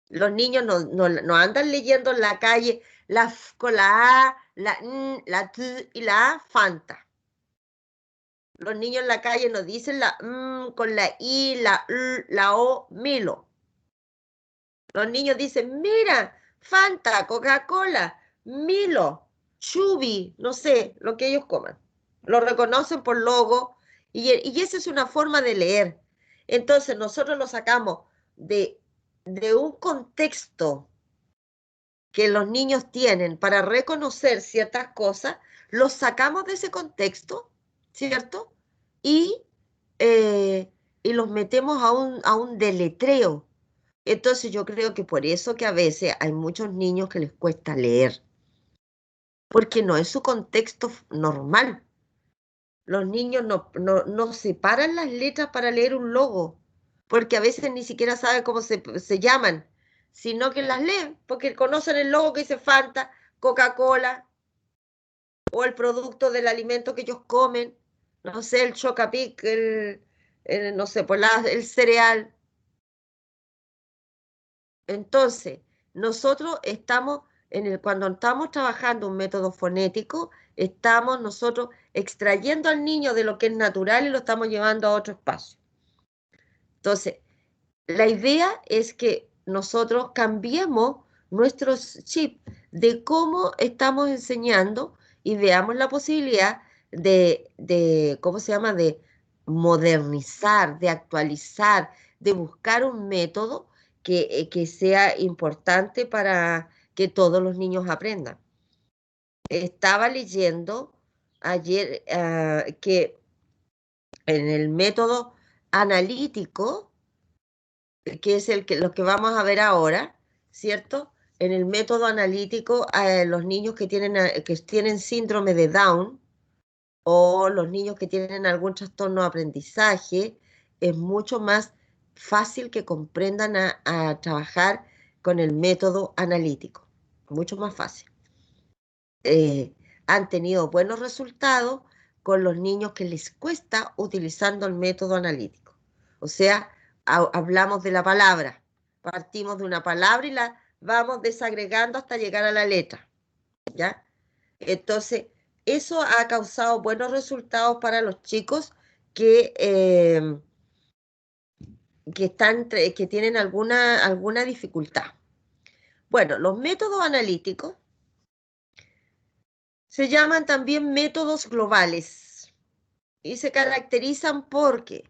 Los niños no andan leyendo en la calle con la A, la N, la T y la A, Fanta. Los niños en la calle nos dicen la con la I, la L, la O, Milo. Los niños dicen, mira, Fanta, Coca-Cola, Milo, Chubby, no sé, lo que ellos coman. Lo reconocen por logo y esa es una forma de leer. Entonces nosotros lo sacamos de un contexto que los niños tienen para reconocer ciertas cosas, los sacamos de ese contexto, ¿cierto? Y, eh, y los metemos a un deletreo. Entonces yo creo que por eso que a veces hay muchos niños que les cuesta leer, porque no es su contexto normal. Los niños no separan las letras para leer un logo, porque a veces ni siquiera saben cómo se llaman, sino que las leen, porque conocen el logo que dice Fanta, Coca-Cola, o el producto del alimento que ellos comen, no sé, el Chocapic, no sé, pues el cereal. Entonces, nosotros estamos cuando estamos trabajando un método fonético, estamos nosotros extrayendo al niño de lo que es natural y lo estamos llevando a otro espacio. Entonces, la idea es que nosotros cambiemos nuestros chips de cómo estamos enseñando y veamos la posibilidad ¿cómo se llama?, de modernizar, de actualizar, de buscar un método que sea importante para que todos los niños aprendan. Estaba leyendo ayer que en el método analítico, que es lo que vamos a ver ahora, ¿cierto? En el método analítico, los niños que tienen síndrome de Down o los niños que tienen algún trastorno de aprendizaje, es mucho más fácil que comprendan a trabajar con el método analítico, mucho más fácil. eh, han tenido buenos resultados con los niños que les cuesta utilizando el método analítico. O sea, hablamos de la palabra, partimos de una palabra y la vamos desagregando hasta llegar a la letra, ¿ya? Entonces, eso ha causado buenos resultados para los chicos que, que tienen alguna dificultad. Bueno, los métodos analíticos se llaman también métodos globales y se caracterizan porque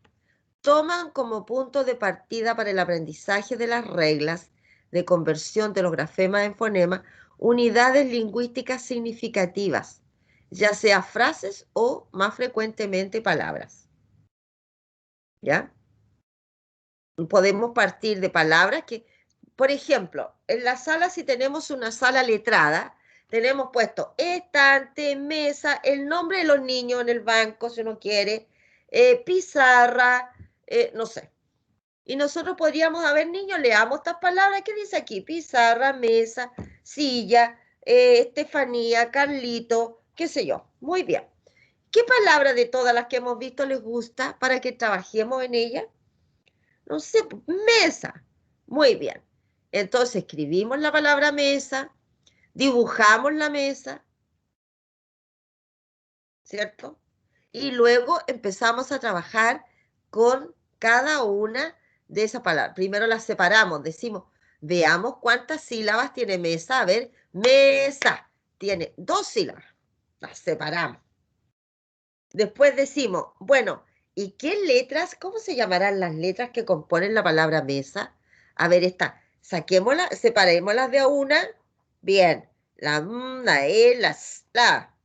toman como punto de partida para el aprendizaje de las reglas de conversión de los grafemas en fonemas unidades lingüísticas significativas, ya sea frases o, más frecuentemente, palabras. ¿Ya? Podemos partir de palabras que, por ejemplo, en la sala, si tenemos una sala letrada, tenemos puesto estante, mesa, el nombre de los niños en el banco, si uno quiere, pizarra, no sé. Y nosotros podríamos, a ver, niños, leamos estas palabras. ¿Qué dice aquí? Pizarra, mesa, silla, Estefanía, Carlito, qué sé yo. Muy bien. ¿Qué palabra de todas las que hemos visto les gusta para que trabajemos en ella? No sé, mesa. Muy bien. Entonces escribimos la palabra mesa, dibujamos la mesa, ¿cierto? Y luego empezamos a trabajar con cada una de esas palabras. Primero las separamos, decimos, veamos cuántas sílabas tiene mesa. A ver, mesa tiene 2 sílabas. Las separamos. Después decimos, bueno, ¿y qué letras? ¿Cómo se llamarán las letras que componen la palabra mesa? A ver, saquémoslas, separémoslas de a una. Bien, la M, la E, la.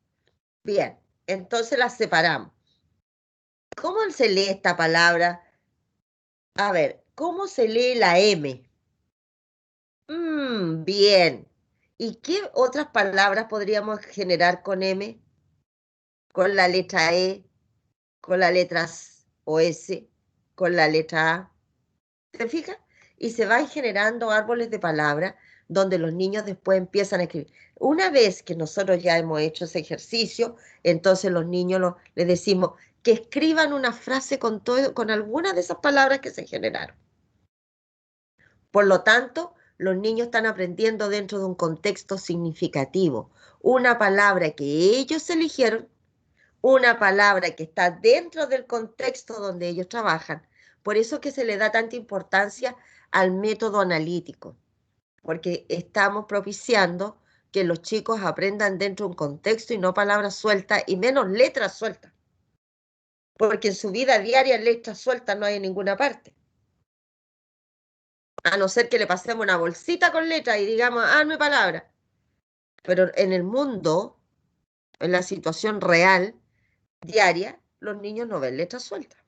Bien, entonces las separamos. ¿Cómo se lee esta palabra? A ver, ¿cómo se lee la M? Bien. ¿Y qué otras palabras podríamos generar con M? Con la letra E, con la letra S o S, con la letra A. ¿Te fijas? Y se van generando árboles de palabras donde los niños después empiezan a escribir. Una vez que nosotros ya hemos hecho ese ejercicio, entonces los niños les decimos que escriban una frase con alguna de esas palabras que se generaron. Por lo tanto, los niños están aprendiendo dentro de un contexto significativo. Una palabra que ellos eligieron, una palabra que está dentro del contexto donde ellos trabajan. Por eso que se le da tanta importancia al método analítico, porque estamos propiciando que los chicos aprendan dentro de un contexto y no palabras sueltas y menos letras sueltas, porque en su vida diaria letras sueltas no hay en ninguna parte. A no ser que le pasemos una bolsita con letras y digamos, hazme palabra. Pero en el mundo, en la situación real, diaria, los niños no ven letras sueltas.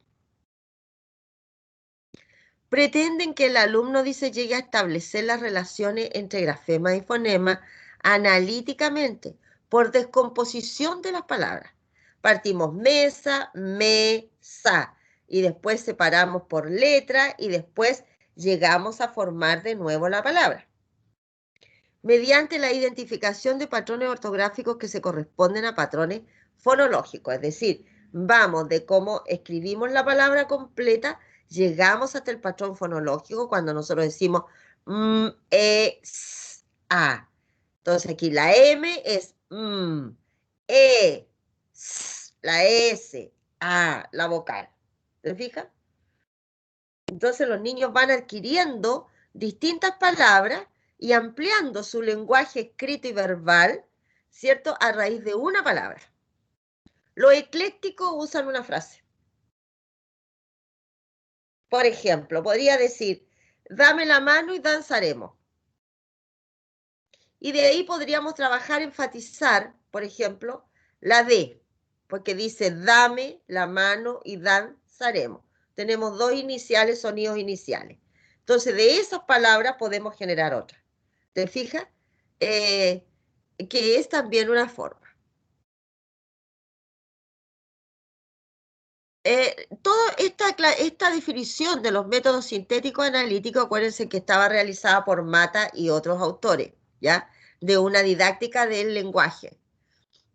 Pretenden que el alumno, dice, llegue a establecer las relaciones entre grafema y fonema analíticamente, por descomposición de las palabras. Partimos mesa, mesa, y después separamos por letra y después llegamos a formar de nuevo la palabra. Mediante la identificación de patrones ortográficos que se corresponden a patrones fonológicos, es decir, vamos de cómo escribimos la palabra completa, llegamos hasta el patrón fonológico cuando nosotros decimos a. Entonces aquí la M es la S, a, la vocal. ¿Te fijas? Entonces los niños van adquiriendo distintas palabras y ampliando su lenguaje escrito y verbal, ¿cierto? A raíz de una palabra. Los eclécticos usan una frase. Por ejemplo, podría decir, dame la mano y danzaremos. Y de ahí podríamos trabajar, enfatizar, por ejemplo, la D, porque dice, dame la mano y danzaremos. Tenemos dos iniciales, sonidos iniciales. Entonces, de esas palabras podemos generar otras. ¿Te fijas? Que es también una forma. Toda esta definición de los métodos sintéticos analíticos, acuérdense que estaba realizada por Mata y otros autores, ¿ya? De una didáctica del lenguaje.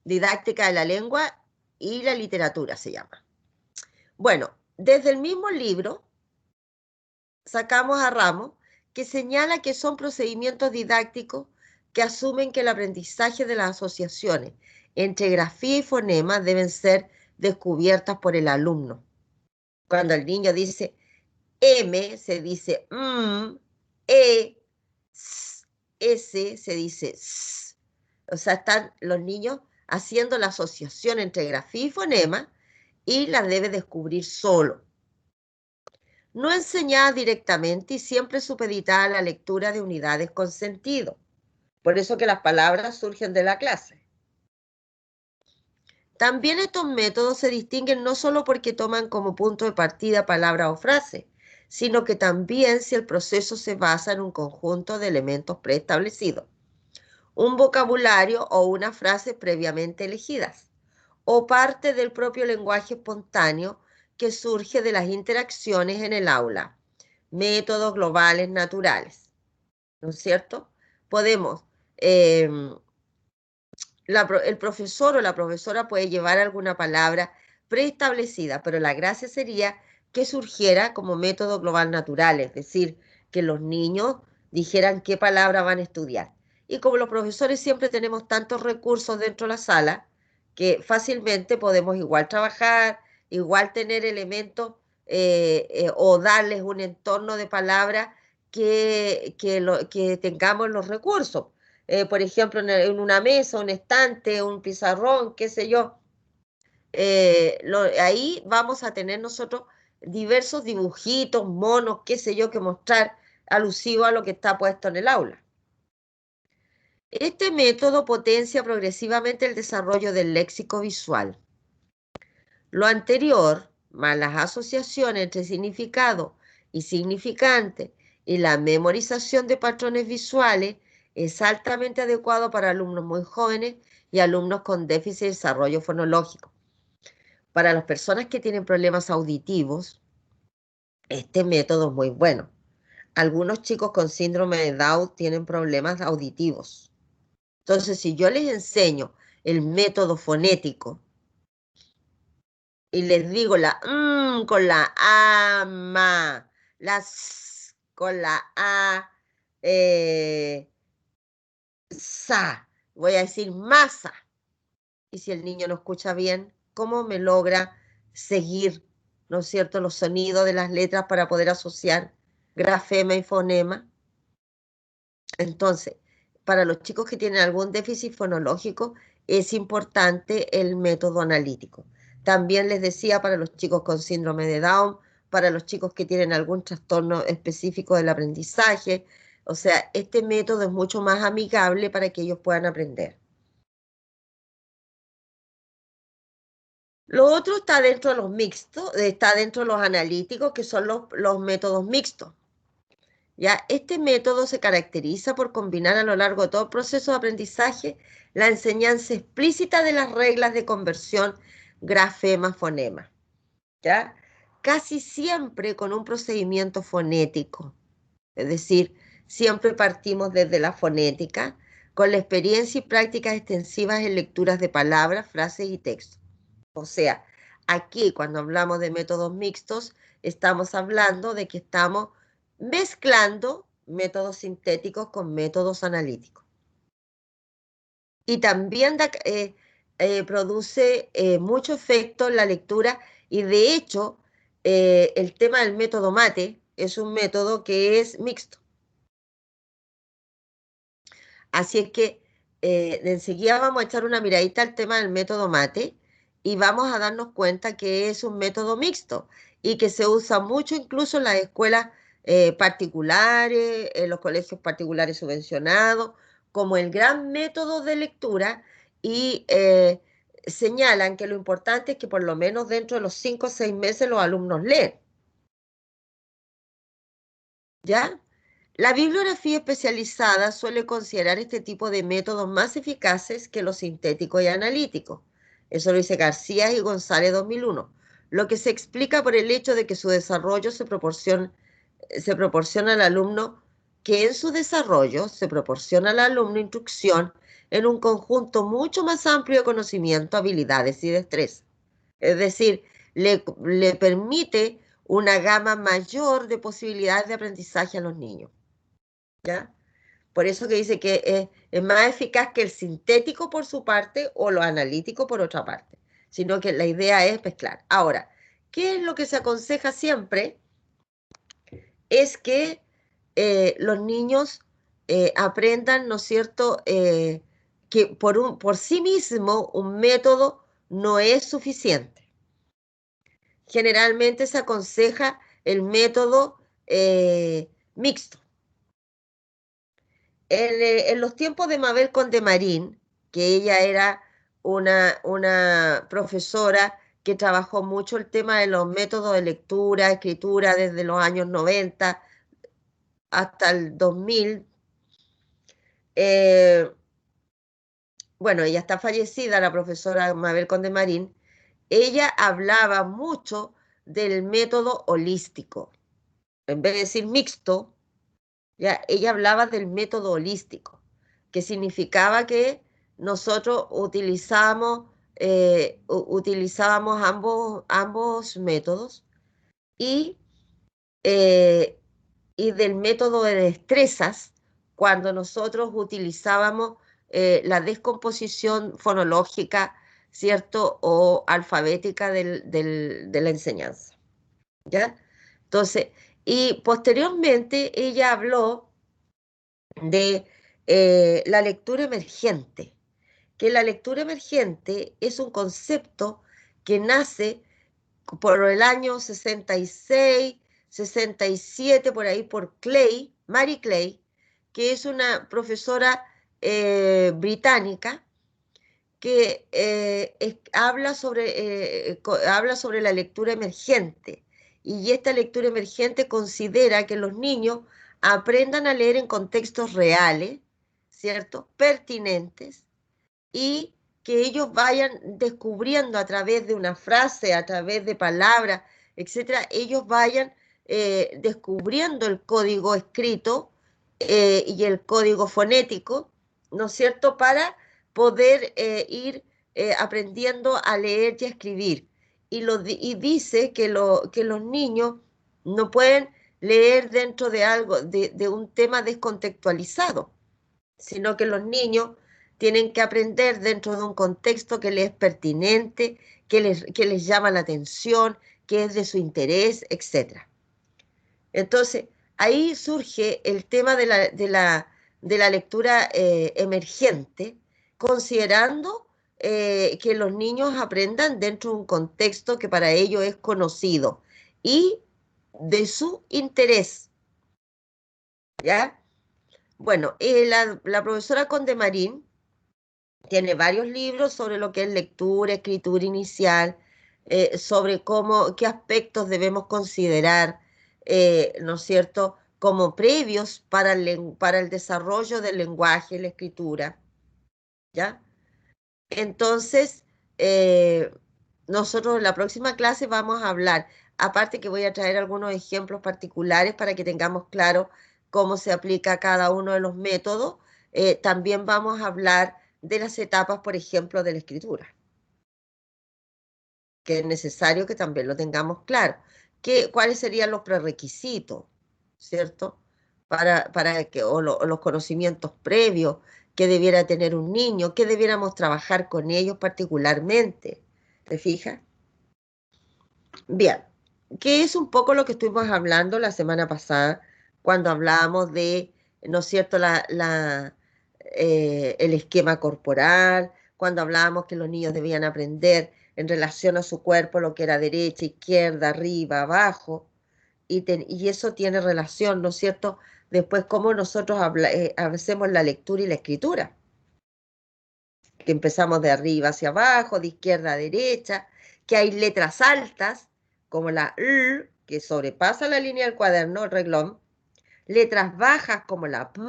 Didáctica de la lengua y la literatura se llama. Bueno, desde el mismo libro sacamos a Ramos, que señala que son procedimientos didácticos que asumen que el aprendizaje de las asociaciones entre grafía y fonema deben ser descubiertas por el alumno. Cuando el niño dice M, se dice E, S, se dice S. O sea, están los niños haciendo la asociación entre grafía y fonema y la debe descubrir solo. No enseñada directamente y siempre supeditada a la lectura de unidades con sentido. Por eso que las palabras surgen de la clase. También estos métodos se distinguen no solo porque toman como punto de partida palabras o frases, sino que también si el proceso se basa en un conjunto de elementos preestablecidos, un vocabulario o una frase previamente elegidas, o parte del propio lenguaje espontáneo que surge de las interacciones en el aula, métodos globales naturales, ¿no es cierto? Podemos, el profesor o la profesora puede llevar alguna palabra preestablecida, pero la gracia sería que surgiera como método global natural, es decir, que los niños dijeran qué palabra van a estudiar. Y como los profesores siempre tenemos tantos recursos dentro de la sala, que fácilmente podemos igual trabajar, igual tener elementos o darles un entorno de palabras que tengamos los recursos. Por ejemplo, en una mesa, un estante, un pizarrón, qué sé yo. Ahí vamos a tener nosotros diversos dibujitos, monos, qué sé yo, que mostrar alusivo a lo que está puesto en el aula. Este método potencia progresivamente el desarrollo del léxico visual. Lo anterior, más las asociaciones entre significado y significante y la memorización de patrones visuales, es altamente adecuado para alumnos muy jóvenes y alumnos con déficit de desarrollo fonológico. Para las personas que tienen problemas auditivos, este método es muy bueno. Algunos chicos con síndrome de Down tienen problemas auditivos. Entonces, si yo les enseño el método fonético y les digo la con la A, ma, la S con la A, sa, voy a decir masa. Y si el niño no escucha bien, ¿cómo me logra seguir, ¿no es cierto?, los sonidos de las letras para poder asociar grafema y fonema? Entonces, para los chicos que tienen algún déficit fonológico, es importante el método analítico. También les decía para los chicos con síndrome de Down, para los chicos que tienen algún trastorno específico del aprendizaje. O sea, este método es mucho más amigable para que ellos puedan aprender. Lo otro está dentro de los mixtos, está dentro de los analíticos, que son los métodos mixtos. ¿Ya? Este método se caracteriza por combinar a lo largo de todo el proceso de aprendizaje la enseñanza explícita de las reglas de conversión grafema-fonema, ¿ya? Casi siempre con un procedimiento fonético, es decir, siempre partimos desde la fonética, con la experiencia y prácticas extensivas en lecturas de palabras, frases y textos. O sea, aquí cuando hablamos de métodos mixtos, estamos hablando de que estamos mezclando métodos sintéticos con métodos analíticos. Y también produce mucho efecto en la lectura y de hecho el tema del método MATE es un método que es mixto. Así es que de enseguida vamos a echar una miradita al tema del método MATE y vamos a darnos cuenta que es un método mixto y que se usa mucho incluso en las escuelas particulares, en los colegios particulares subvencionados, como el gran método de lectura y señalan que lo importante es que por lo menos dentro de los 5 o 6 meses los alumnos leen. ¿Ya? La bibliografía especializada suele considerar este tipo de métodos más eficaces que los sintéticos y analíticos. Eso lo dice García y González 2001, lo que se explica por el hecho de que su desarrollo se proporciona al alumno, que en su desarrollo se proporciona al alumno instrucción en un conjunto mucho más amplio de conocimiento, habilidades y destrezas. Es decir, le permite una gama mayor de posibilidades de aprendizaje a los niños. ¿Ya? Por eso que dice que es más eficaz que el sintético por su parte o lo analítico por otra parte, sino que la idea es mezclar. Ahora, ¿qué es lo que se aconseja siempre? Es que los niños aprendan, ¿no es cierto?, que por sí mismo un método no es suficiente. Generalmente se aconseja el método mixto. En los tiempos de Mabel Condemarín, que ella era una profesora que trabajó mucho el tema de los métodos de lectura, escritura desde los años 90 hasta el 2000. Bueno, ella está fallecida, la profesora Mabel Condemarín. Ella hablaba mucho del método holístico. En vez de decir mixto, ya, ella hablaba del método holístico, que significaba que nosotros utilizábamos ambos métodos y, eh, y del método de destrezas cuando nosotros utilizábamos la descomposición fonológica, ¿cierto? O alfabética de la enseñanza, ¿ya? Entonces, y posteriormente ella habló de la lectura emergente, que la lectura emergente es un concepto que nace por el año 66, 67, por ahí, por Marie Clay, que es una profesora británica que habla sobre la lectura emergente. Y esta lectura emergente considera que los niños aprendan a leer en contextos reales, ¿cierto? Pertinentes, y que ellos vayan descubriendo a través de una frase, a través de palabras, etcétera, ellos vayan descubriendo el código escrito y el código fonético, ¿no es cierto?, para poder ir aprendiendo a leer y a escribir. Y dice que los niños no pueden leer dentro de algo, de un tema descontextualizado, sino que los niños tienen que aprender dentro de un contexto que les es pertinente, que les llama la atención, que es de su interés, etc. Entonces, ahí surge el tema de la lectura emergente, considerando que los niños aprendan dentro de un contexto que para ellos es conocido y de su interés, ¿ya? Bueno, la profesora Condemarín tiene varios libros sobre lo que es lectura, escritura inicial, sobre qué aspectos debemos considerar, ¿no es cierto?, como previos para el desarrollo del lenguaje y la escritura, ¿ya? Entonces, eh, nosotros en la próxima clase vamos a hablar, aparte que voy a traer algunos ejemplos particulares para que tengamos claro cómo se aplica cada uno de los métodos, también vamos a hablar de las etapas, por ejemplo, de la escritura, que es necesario que también lo tengamos claro. ¿Cuáles serían los prerequisitos, ¿cierto? O los conocimientos previos que debiera tener un niño, que debiéramos trabajar con ellos particularmente. ¿Te fijas? Bien, que es un poco lo que estuvimos hablando la semana pasada, cuando hablábamos de, ¿no es cierto?, el esquema corporal, cuando hablábamos que los niños debían aprender en relación a su cuerpo lo que era derecha, izquierda, arriba, abajo, y eso tiene relación, ¿no es cierto?, después cómo nosotros hacemos la lectura y la escritura, que empezamos de arriba hacia abajo, de izquierda a derecha, que hay letras altas, como la R, que sobrepasa la línea del cuaderno, el reglón, letras bajas como la P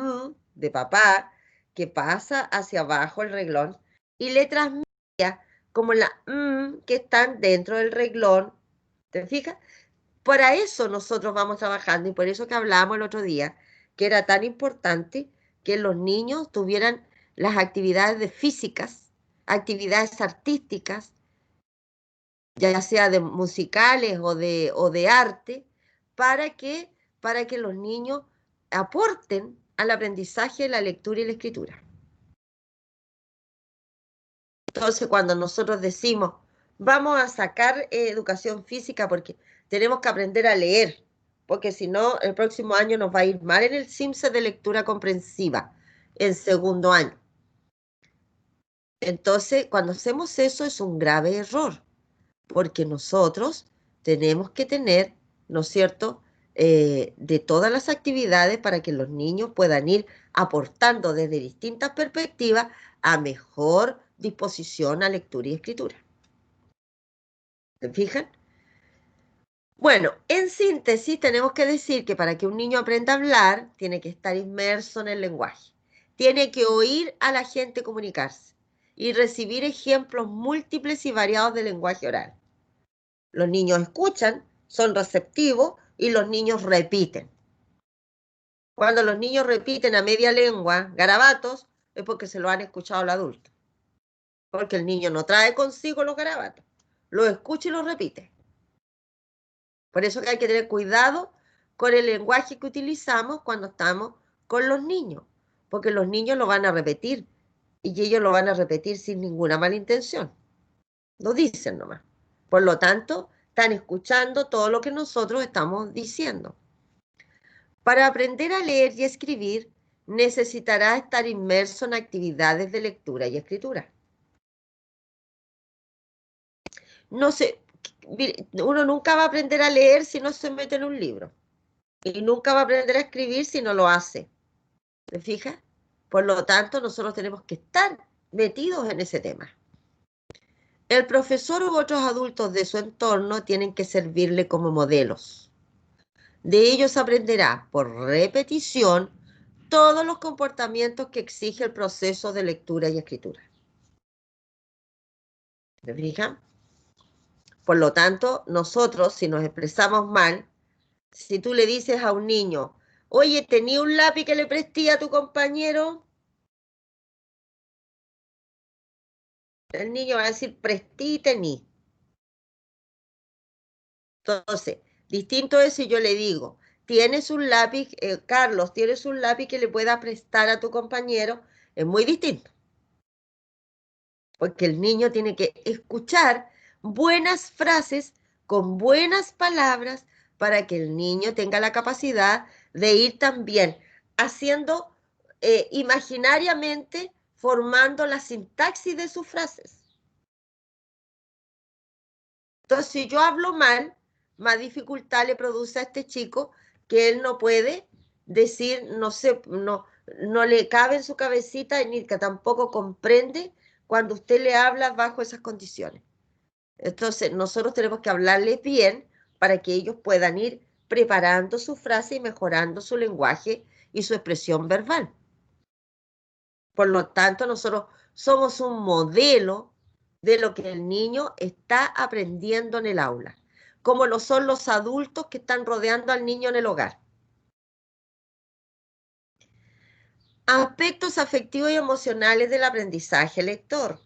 de papá, que pasa hacia abajo el reglón, y letras medias como la M, que están dentro del reglón. ¿Te fijas? Para eso nosotros vamos trabajando y por eso que hablábamos el otro día, que era tan importante que los niños tuvieran las actividades de físicas, actividades artísticas, ya sea de musicales o de arte, para que los niños aporten al aprendizaje de la lectura y la escritura. Entonces, cuando nosotros decimos, vamos a sacar educación física porque tenemos que aprender a leer, porque si no, el próximo año nos va a ir mal en el CIMSE de lectura comprensiva, en segundo año. Entonces, cuando hacemos eso es un grave error, porque nosotros tenemos que tener, ¿no es cierto?, de todas las actividades para que los niños puedan ir aportando desde distintas perspectivas a mejor disposición a lectura y escritura. ¿Se fijan? Bueno, en síntesis tenemos que decir que para que un niño aprenda a hablar, tiene que estar inmerso en el lenguaje. Tiene que oír a la gente comunicarse y recibir ejemplos múltiples y variados de lenguaje oral. Los niños escuchan, son receptivos y los niños repiten. Cuando los niños repiten a media lengua garabatos, es porque se lo han escuchado al adulto. Porque el niño no trae consigo los garabatos, los escucha y los repite. Por eso que hay que tener cuidado con el lenguaje que utilizamos cuando estamos con los niños, porque los niños lo van a repetir y ellos lo van a repetir sin ninguna mala intención. Lo dicen nomás. Por lo tanto, están escuchando todo lo que nosotros estamos diciendo. Para aprender a leer y escribir, necesitará estar inmerso en actividades de lectura y escritura. No sé, uno nunca va a aprender a leer si no se mete en un libro. Y nunca va a aprender a escribir si no lo hace. ¿Se fija? Por lo tanto, nosotros tenemos que estar metidos en ese tema. El profesor u otros adultos de su entorno tienen que servirle como modelos. De ellos aprenderá por repetición todos los comportamientos que exige el proceso de lectura y escritura. ¿Se fijan? Por lo tanto, nosotros, si nos expresamos mal, si tú le dices a un niño, oye, ¿tenía un lápiz que le presté a tu compañero? El niño va a decir, prestí y tení. Entonces, distinto es si yo le digo, tienes un lápiz, Carlos, tienes un lápiz que le pueda prestar a tu compañero, es muy distinto. Porque el niño tiene que escuchar buenas frases con buenas palabras para que el niño tenga la capacidad de ir también haciendo imaginariamente, formando la sintaxis de sus frases. Entonces, si yo hablo mal, más dificultad le produce a este chico que él no puede decir, no sé, no le cabe en su cabecita ni que tampoco comprende cuando usted le habla bajo esas condiciones. Entonces, nosotros tenemos que hablarles bien para que ellos puedan ir preparando su frase y mejorando su lenguaje y su expresión verbal. Por lo tanto, nosotros somos un modelo de lo que el niño está aprendiendo en el aula, como lo son los adultos que están rodeando al niño en el hogar. Aspectos afectivos y emocionales del aprendizaje lector.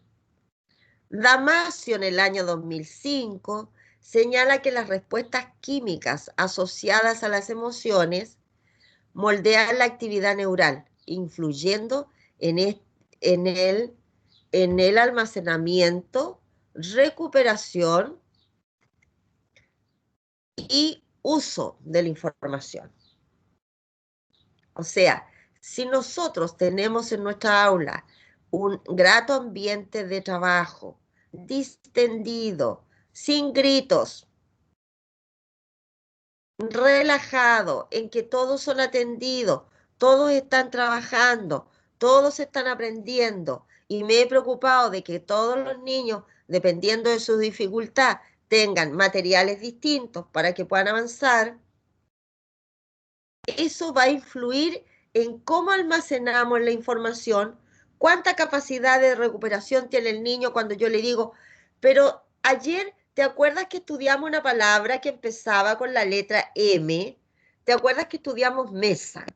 Damasio en el año 2005 señala que las respuestas químicas asociadas a las emociones moldean la actividad neural, influyendo en el almacenamiento, recuperación y uso de la información. O sea, si nosotros tenemos en nuestra aula un grato ambiente de trabajo, distendido, sin gritos, relajado, en que todos son atendidos, todos están trabajando, todos están aprendiendo, y me he preocupado de que todos los niños, dependiendo de su dificultad, tengan materiales distintos para que puedan avanzar, eso va a influir en cómo almacenamos la información, cuánta capacidad de recuperación tiene el niño cuando yo le digo, pero ayer, ¿te acuerdas que estudiamos una palabra que empezaba con la letra M? ¿Te acuerdas que estudiamos mesa?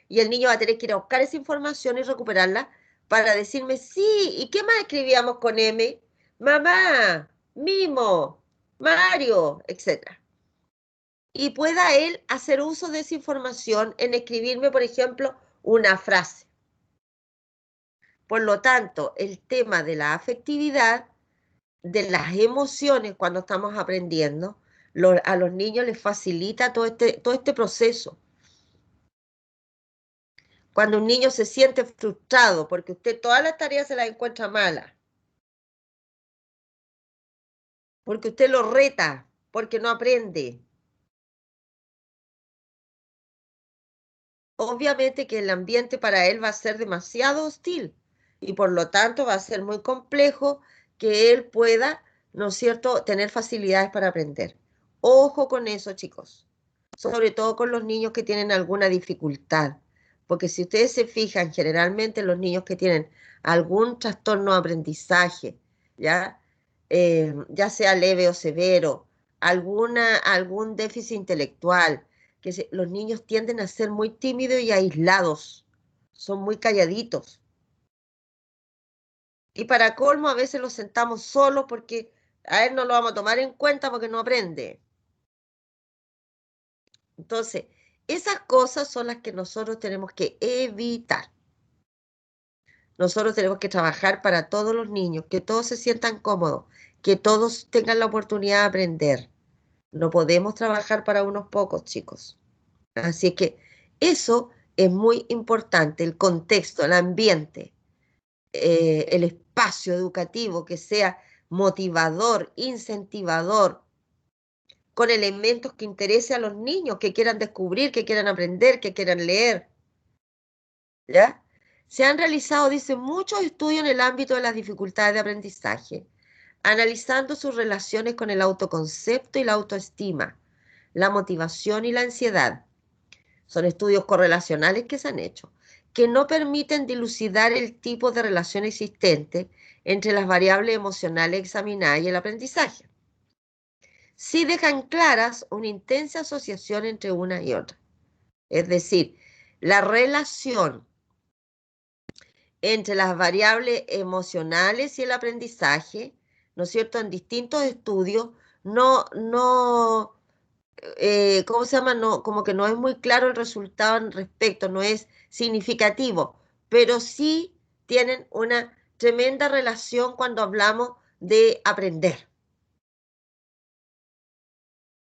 Y el niño va a tener que ir a buscar esa información y recuperarla para decirme, sí, ¿y qué más escribíamos con M? Mamá, Mimo, Mario, etcétera. Y pueda él hacer uso de esa información en escribirme, por ejemplo, una frase. Por lo tanto, el tema de la afectividad, de las emociones cuando estamos aprendiendo, a los niños les facilita todo este proceso. Cuando un niño se siente frustrado porque usted todas las tareas se las encuentra malas, porque usted lo reta, porque no aprende, obviamente que el ambiente para él va a ser demasiado hostil y por lo tanto va a ser muy complejo que él pueda, ¿no es cierto?, tener facilidades para aprender. Ojo con eso, chicos, sobre todo con los niños que tienen alguna dificultad, porque si ustedes se fijan, generalmente los niños que tienen algún trastorno de aprendizaje, ¿ya? Ya sea leve o severo, algún déficit intelectual, los niños tienden a ser muy tímidos y aislados, son muy calladitos. Y para colmo, a veces los sentamos solos porque a él no lo vamos a tomar en cuenta porque no aprende. Entonces, esas cosas son las que nosotros tenemos que evitar. Nosotros tenemos que trabajar para todos los niños, que todos se sientan cómodos, que todos tengan la oportunidad de aprender. No podemos trabajar para unos pocos, chicos. Así que eso es muy importante, el contexto, el ambiente, el espacio educativo que sea motivador, incentivador, con elementos que interese a los niños, que quieran descubrir, que quieran aprender, que quieran leer. ¿Ya? Se han realizado, dice, muchos estudios en el ámbito de las dificultades de aprendizaje, analizando sus relaciones con el autoconcepto y la autoestima, la motivación y la ansiedad. Son estudios correlacionales que se han hecho, que no permiten dilucidar el tipo de relación existente entre las variables emocionales examinadas y el aprendizaje. Sí dejan claras una intensa asociación entre una y otra. Es decir, la relación entre las variables emocionales y el aprendizaje, ¿no es cierto?, en distintos estudios, no, ¿cómo se llama? No, como que no es muy claro el resultado al respecto, no es significativo, pero sí tienen una tremenda relación cuando hablamos de aprender,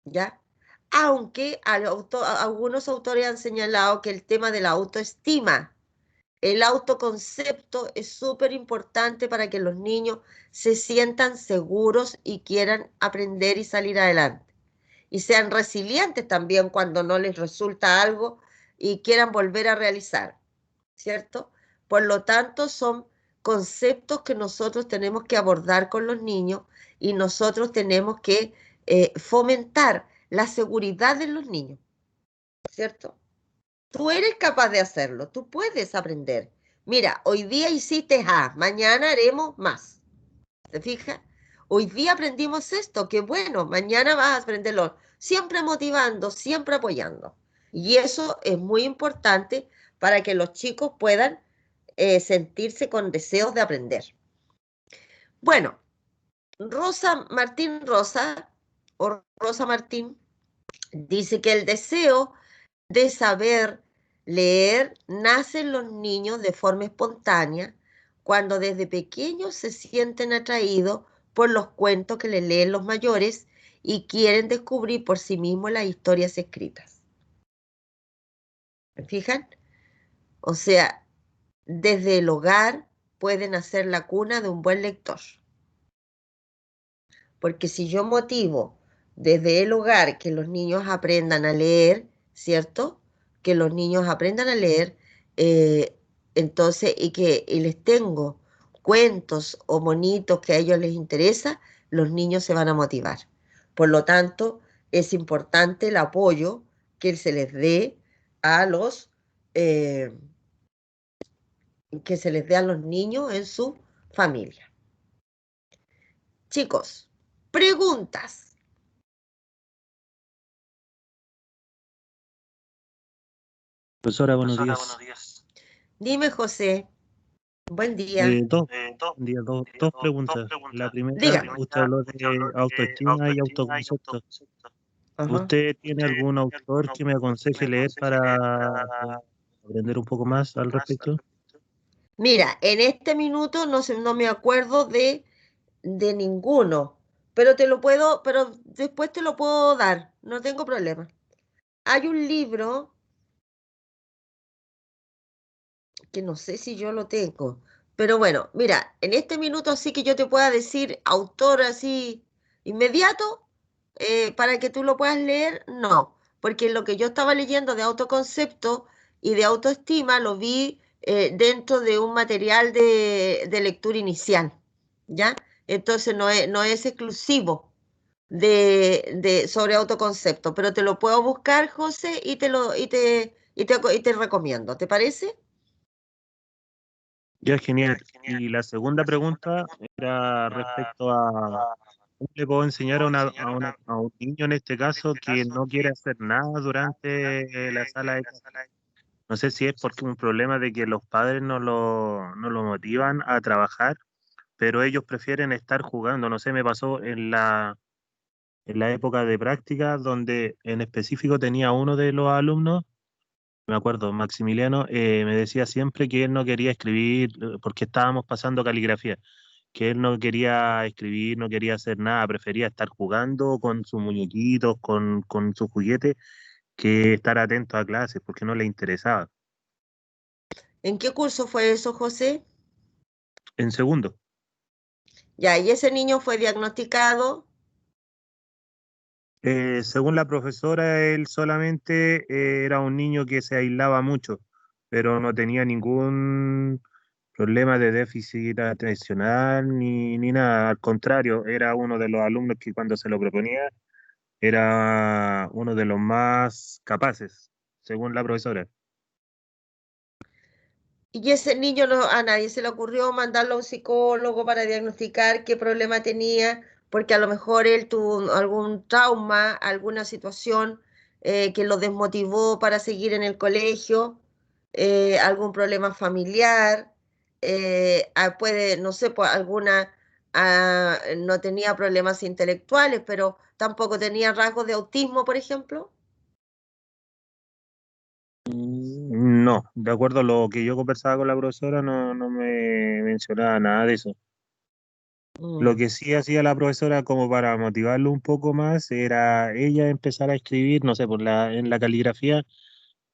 ¿ya? Aunque algunos autores han señalado que el tema de la autoestima, el autoconcepto es súper importante para que los niños se sientan seguros y quieran aprender y salir adelante. Y sean resilientes también cuando no les resulta algo y quieran volver a realizar, ¿cierto? Por lo tanto, son conceptos que nosotros tenemos que abordar con los niños y nosotros tenemos que fomentar la seguridad de los niños, ¿cierto? Tú eres capaz de hacerlo, tú puedes aprender. Mira, hoy día hiciste A, mañana haremos más. ¿Te fijas? Hoy día aprendimos esto, qué bueno, mañana vas a aprenderlo. Siempre motivando, siempre apoyando. Y eso es muy importante para que los chicos puedan sentirse con deseos de aprender. Bueno, Rosa Martín, dice que el deseo de saber leer nace en los niños de forma espontánea cuando desde pequeños se sienten atraídos por los cuentos que les leen los mayores y quieren descubrir por sí mismos las historias escritas. ¿Me fijan? O sea, desde el hogar pueden hacer la cuna de un buen lector. Porque si yo motivo desde el hogar que los niños aprendan a leer, ¿cierto? Que los niños aprendan a leer, eh, entonces, y les tengo cuentos o monitos que a ellos les interesa, los niños se van a motivar. Por lo tanto, es importante el apoyo que se les dé a eh, que se les dé a los niños en su familia. Chicos, preguntas. Profesora, buenos días. Dime, José. Buen día. Dos, dos preguntas. La primera, Dígame. usted habló de autoestima y autoconcepto. Ajá. ¿Usted tiene algún autor que me aconseje leer para aprender un poco más al respecto? Mira, en este minuto no me acuerdo de ninguno, pero pero después te lo puedo dar, no tengo problema. Hay un libro que no sé si yo lo tengo, pero bueno, mira, en este minuto así que yo te pueda decir autor así inmediato, para que tú lo puedas leer, no, porque lo que yo estaba leyendo de autoconcepto y de autoestima lo vi dentro de un material de lectura inicial, ¿ya? Entonces no es exclusivo sobre autoconcepto, pero te lo puedo buscar, José, y te recomiendo, ¿te parece? Ya, genial. Y la segunda pregunta era respecto a cómo le puedo enseñar a un niño en este caso que no quiere hacer nada durante la sala de clase. No sé si es porque un problema de que los padres no lo motivan a trabajar, pero ellos prefieren estar jugando. No sé, me pasó en la época de práctica, donde en específico tenía uno de los alumnos, me acuerdo, Maximiliano, me decía siempre que él no quería escribir porque estábamos pasando caligrafía, que él no quería escribir, no quería hacer nada, prefería estar jugando con sus muñequitos, con sus juguetes, que estar atento a clases, porque no le interesaba. ¿En qué curso fue eso, José? En segundo. Ya, y ese niño fue diagnosticado. Según la profesora, él solamente era un niño que se aislaba mucho, pero no tenía ningún problema de déficit atencional ni nada. Al contrario, era uno de los alumnos que cuando se lo proponía era uno de los más capaces, según la profesora. Y ese niño a nadie se le ocurrió mandarlo a un psicólogo para diagnosticar qué problema tenía, porque a lo mejor él tuvo algún trauma, alguna situación que lo desmotivó para seguir en el colegio, algún problema familiar, puede, no sé, pues no tenía problemas intelectuales, pero tampoco tenía rasgos de autismo, por ejemplo. No, de acuerdo a lo que yo conversaba con la profesora, no me mencionaba nada de eso. Lo Mm. que sí hacía la profesora como para motivarlo un poco más era ella empezar a escribir, no sé, en la caligrafía,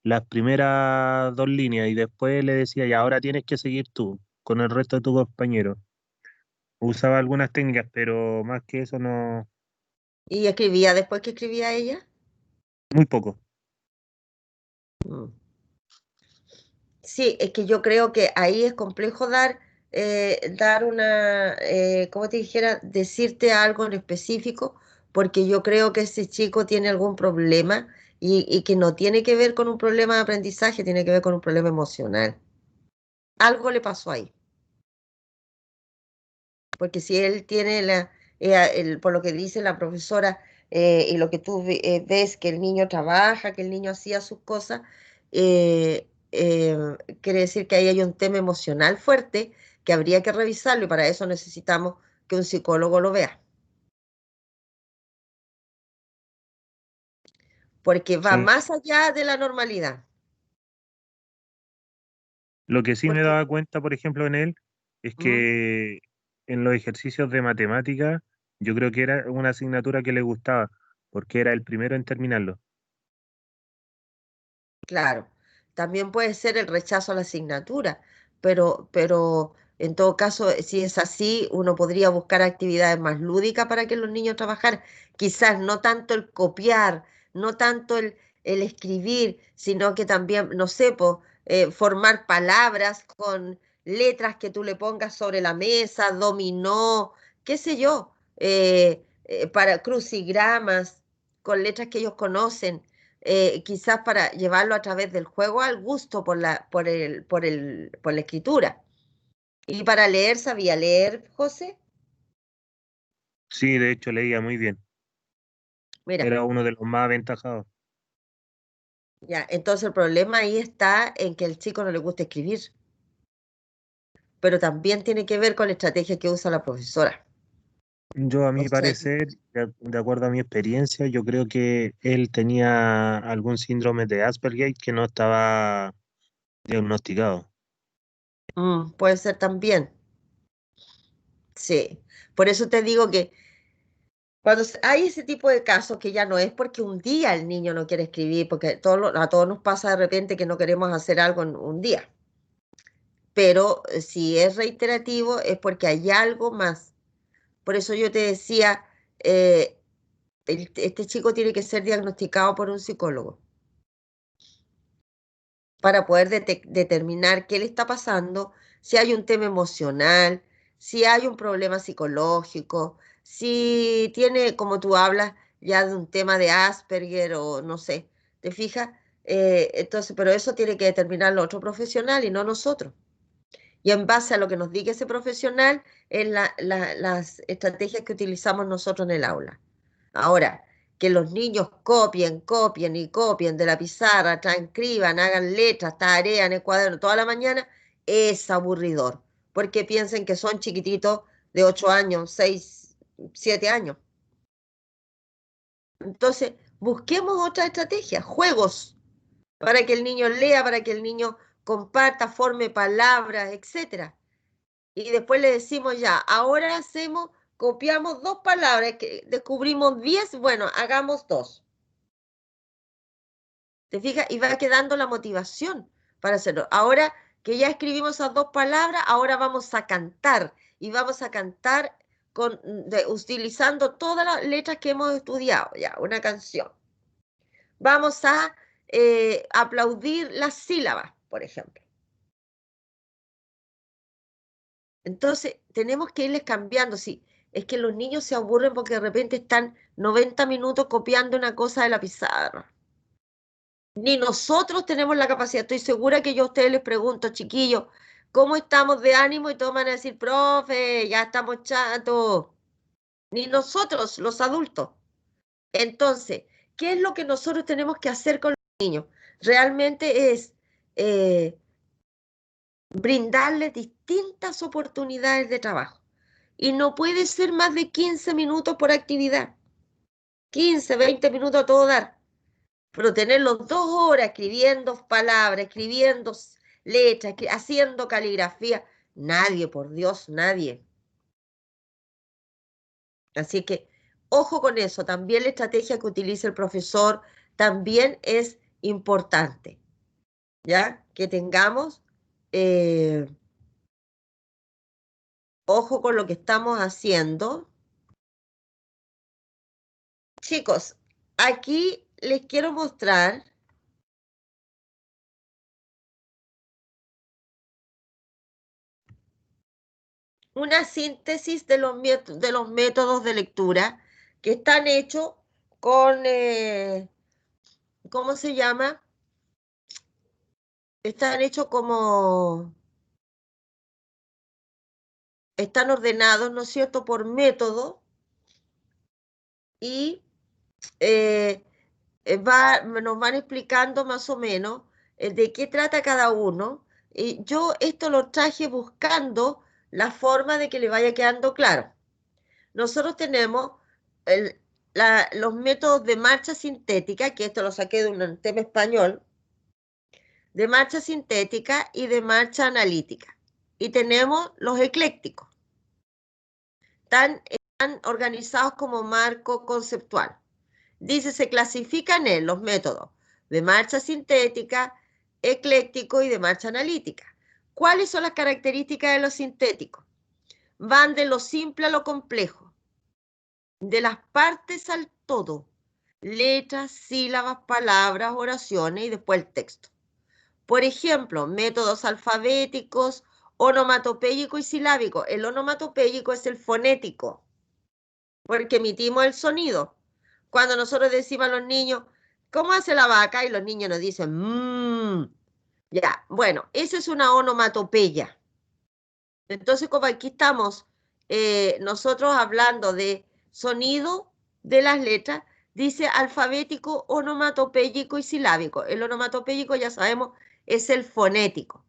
las primeras dos líneas y después le decía, y ahora tienes que seguir tú con el resto de tus compañeros. Usaba algunas técnicas, pero más que eso no, Y escribía después que escribía ella. muy poco. Mm. Sí, es que yo creo que ahí es complejo dar como te dijera, decirte algo en específico, porque yo creo que ese chico tiene algún problema y que no tiene que ver con un problema de aprendizaje, tiene que ver con un problema emocional. Algo le pasó ahí, porque si él tiene por lo que dice la profesora y lo que tú ves, que el niño trabaja, que el niño hacía sus cosas, eh, eh, quiere decir que ahí hay un tema emocional fuerte que habría que revisarlo y para eso necesitamos que un psicólogo lo vea, porque va Sí. más allá de la normalidad. Lo que sí me Porque, daba cuenta, por ejemplo, en él, es ¿Mm? que en los ejercicios de matemática, yo creo que era una asignatura que le gustaba, porque era el primero en terminarlo. Claro, también puede ser el rechazo a la asignatura, pero en todo caso, si es así, uno podría buscar actividades más lúdicas para que los niños trabajaran. Quizás no tanto el copiar, no tanto el escribir, sino que también, no sé, formar palabras con letras que tú le pongas sobre la mesa, dominó, qué sé yo, para crucigramas, con letras que ellos conocen, quizás para llevarlo a través del juego al gusto por la escritura. Y para leer, ¿sabía leer, José? Sí, de hecho leía muy bien. Mira, Era uno de los más aventajados. ya, entonces el problema ahí está en que el chico no le gusta escribir. pero también tiene que ver con la estrategia que usa la profesora. Yo, a mi ¿Cachai? parecer, de acuerdo a mi experiencia, yo creo que él tenía algún síndrome de Asperger que no estaba diagnosticado. Puede ser también, sí. Por eso te digo que cuando hay ese tipo de casos que ya no es porque un día el niño no quiere escribir, porque a todos nos pasa de repente que no queremos hacer algo en un día, pero si es reiterativo es porque hay algo más. Por eso yo te decía, eh, este chico tiene que ser diagnosticado por un psicólogo para poder determinar qué le está pasando, si hay un tema emocional, si hay un problema psicológico, si tiene, como tú hablas, ya de un tema de Asperger o no sé, ¿te fijas? Entonces, pero eso tiene que determinarlo otro profesional y no nosotros. Y en base a lo que nos diga ese profesional, es las estrategias que utilizamos nosotros en el aula. Ahora, que los niños copien y copien de la pizarra, transcriban, hagan letras, tareas en el cuaderno toda la mañana, es aburridor, porque piensen que son chiquititos de 8 años, 6, 7 años. Entonces, busquemos otra estrategia, juegos, para que el niño lea, para que el niño comparta, forme palabras, etcétera. Y después le decimos ya, ahora copiamos 2 palabras, que descubrimos 10, bueno, hagamos 2. ¿Te fijas? Y va quedando la motivación para hacerlo. Ahora que ya escribimos esas 2 palabras, ahora vamos a cantar. Y vamos a cantar utilizando todas las letras que hemos estudiado, ya, una canción. Vamos a aplaudir las sílabas, por ejemplo. Entonces, tenemos que irles cambiando. Sí, es que los niños se aburren porque de repente están 90 minutos copiando una cosa de la pizarra. Ni nosotros tenemos la capacidad. Estoy segura que yo a ustedes les pregunto, chiquillos, ¿cómo estamos de ánimo? Y todos van a decir, profe, ya estamos chatos. Ni nosotros, los adultos. Entonces, ¿qué es lo que nosotros tenemos que hacer con los niños? Realmente es eh, brindarles distintas oportunidades de trabajo. Y no puede ser más de 15 minutos por actividad. 15, 20 minutos a todo dar. Pero tenerlos 2 horas escribiendo palabras, escribiendo letras, haciendo caligrafía. Nadie, por Dios, nadie. Así que, ojo con eso. También la estrategia que utiliza el profesor también es importante. ¿Ya? Que tengamos ojo con lo que estamos haciendo. Chicos, aquí les quiero mostrar una síntesis de los métodos de lectura que están hechos con, ¿cómo se llama? Están hechos como, están ordenados, ¿no es cierto?, por método y eh, nos van explicando más o menos de qué trata cada uno. Y yo esto lo traje buscando la forma de que le vaya quedando claro. Nosotros tenemos los métodos de marcha sintética, que esto lo saqué de un tema español, de marcha sintética y de marcha analítica. Y tenemos los eclécticos. Están organizados como marco conceptual. Dice, se clasifican en los métodos de marcha sintética, ecléctico y de marcha analítica. ¿Cuáles son las características de los sintéticos? Van de lo simple a lo complejo, de las partes al todo, letras, sílabas, palabras, oraciones y después el texto. Por ejemplo, métodos alfabéticos, onomatopéyico y silábico. El onomatopéyico es el fonético, porque emitimos el sonido. Cuando nosotros decimos a los niños, ¿cómo hace la vaca? Y los niños nos dicen, mmm. Ya, bueno, eso es una onomatopeya. Entonces, como aquí estamos nosotros hablando de sonido de las letras, dice alfabético, onomatopéyico y silábico. El onomatopéyico, ya sabemos, es el fonético.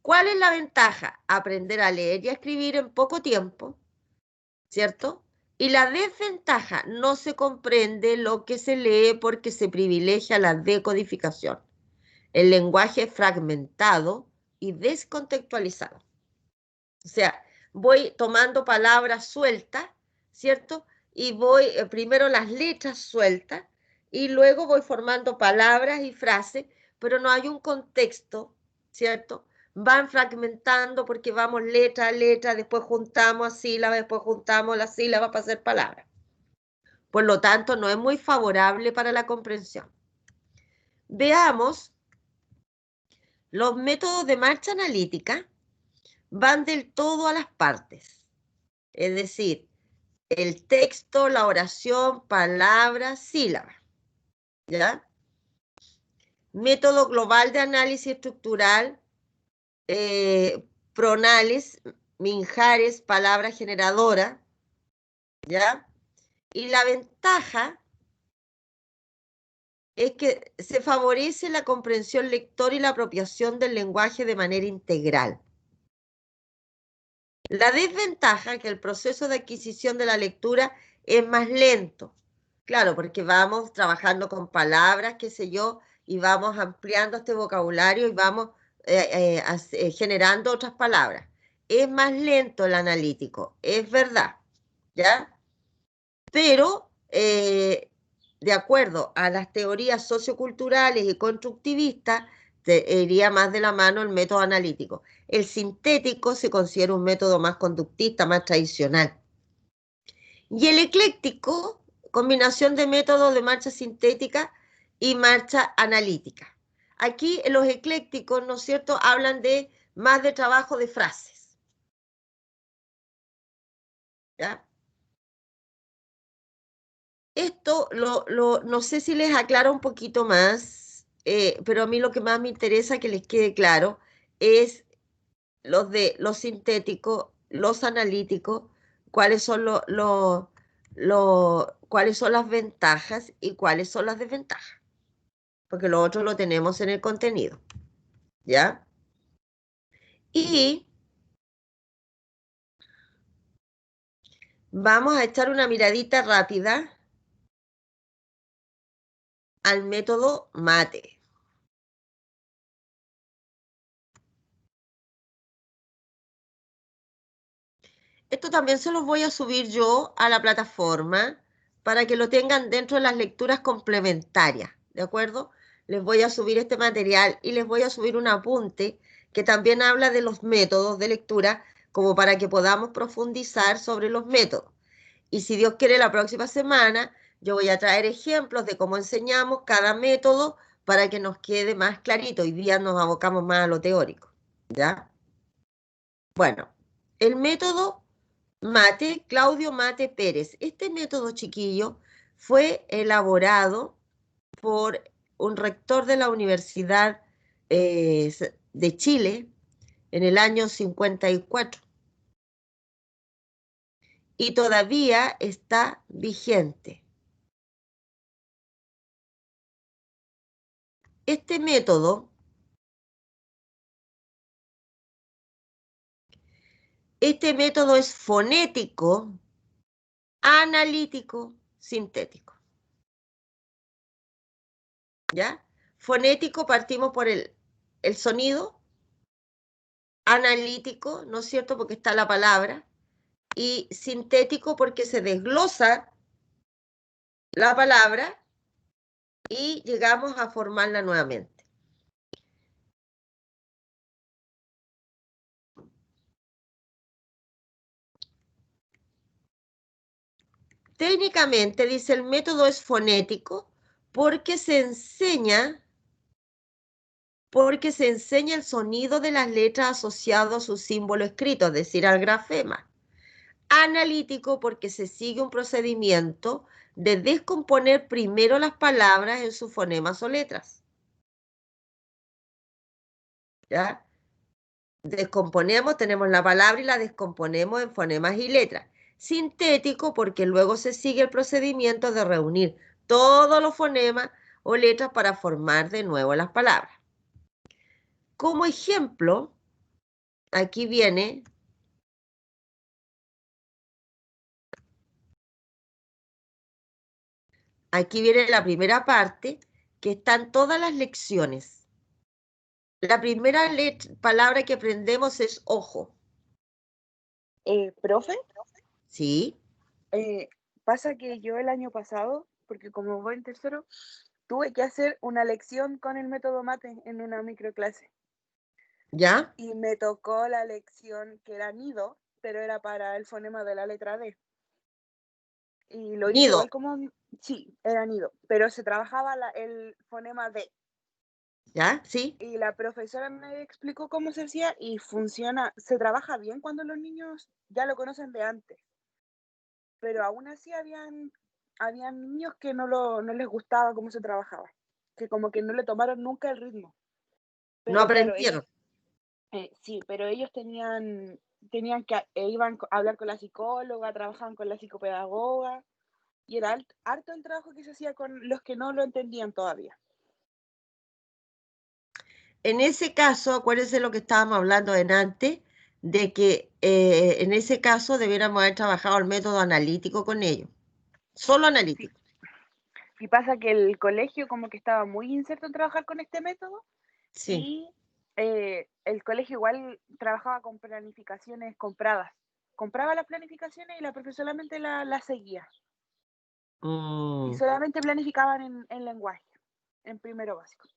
¿Cuál es la ventaja? Aprender a leer y a escribir en poco tiempo, ¿cierto? Y la desventaja, no se comprende lo que se lee porque se privilegia la decodificación. El lenguaje fragmentado y descontextualizado. O sea, voy tomando palabras sueltas, ¿cierto? Y voy primero las letras sueltas y luego voy formando palabras y frases, pero no hay un contexto, ¿cierto? Van fragmentando porque vamos letra a letra, después juntamos a sílabas, después juntamos las sílabas para hacer palabras. Por lo tanto, no es muy favorable para la comprensión. Veamos, los métodos de marcha analítica van del todo a las partes. Es decir, el texto, la oración, palabras, sílabas. ¿Ya? Método global de análisis estructural, Pronales, Minjares, palabra generadora. ¿Ya? Y la ventaja es que se favorece la comprensión lectora y la apropiación del lenguaje de manera integral. La desventaja es que el proceso de adquisición de la lectura es más lento. Claro, porque vamos trabajando con palabras, qué sé yo, y vamos ampliando este vocabulario y vamos generando otras palabras. Es más lento el analítico, es verdad, ¿ya? Pero, de acuerdo a las teorías socioculturales y constructivistas, iría más de la mano el método analítico. El sintético se considera un método más conductista, más tradicional. Y el ecléctico, combinación de métodos de marcha sintética y marcha analítica. Aquí los eclécticos, ¿no es cierto?, hablan de más de trabajo de frases. ¿Ya? Esto no sé si les aclara un poquito más, pero a mí lo que más me interesa que les quede claro es los sintéticos, los analíticos, cuáles son cuáles son las ventajas y cuáles son las desventajas, porque lo otro lo tenemos en el contenido, ¿ya? Y vamos a echar una miradita rápida al método MATE. Esto también se los voy a subir yo a la plataforma para que lo tengan dentro de las lecturas complementarias, ¿de acuerdo? Les voy a subir este material y les voy a subir un apunte que también habla de los métodos de lectura, como para que podamos profundizar sobre los métodos. Y si Dios quiere, la próxima semana yo voy a traer ejemplos de cómo enseñamos cada método para que nos quede más clarito. Hoy día nos abocamos más a lo teórico, ¿ya? Bueno, el método MATE, Claudio Mate Pérez. Este método, chiquillo, fue elaborado por un rector de la Universidad de Chile en el año 54 y todavía está vigente. Este método es fonético, analítico, sintético. ¿Ya? Fonético, partimos por el sonido, analítico, ¿no es cierto? Porque está la palabra, y sintético porque se desglosa la palabra y llegamos a formarla nuevamente. Técnicamente, dice, el método es fonético porque se enseña el sonido de las letras asociado a su símbolo escrito, es decir, al grafema. Analítico porque se sigue un procedimiento de descomponer primero las palabras en sus fonemas o letras. ¿Ya? Descomponemos, tenemos la palabra y la descomponemos en fonemas y letras. Sintético porque luego se sigue el procedimiento de reunir todos los fonemas o letras para formar de nuevo las palabras. Como ejemplo, aquí viene la primera parte, que están todas las lecciones. La primera palabra que aprendemos es ojo. Profe, ¿Sí? pasa que yo el año pasado, porque como voy en tercero, tuve que hacer una lección con el método mate en una microclase. ¿Ya? Y me tocó la lección que era nido, pero era para el fonema de la letra D. Y lo hice Nido. igual como, sí, era nido, pero se trabajaba el fonema D. ¿Ya? ¿Sí? Y la profesora me explicó cómo se hacía y funciona, se trabaja bien cuando los niños ya lo conocen de antes. Pero aún así habían niños que no les gustaba cómo se trabajaba, que como que no le tomaron nunca el ritmo. No Pero claro, aprendieron. sí, pero ellos tenían que, iban a hablar con la psicóloga, trabajaban con la psicopedagoga, y era harto el trabajo que se hacía con los que no lo entendían todavía. En ese caso, acuérdense lo que estábamos hablando antes, de que en ese caso debiéramos haber trabajado el método analítico con ellos. Solo Sí. analítico. Y pasa que el colegio como que estaba muy incerto en trabajar con este método, Sí. y el colegio igual trabajaba con planificaciones compradas. Compraba las planificaciones y la profesora solamente las seguía. Y solamente planificaban en lenguaje, en primero básico.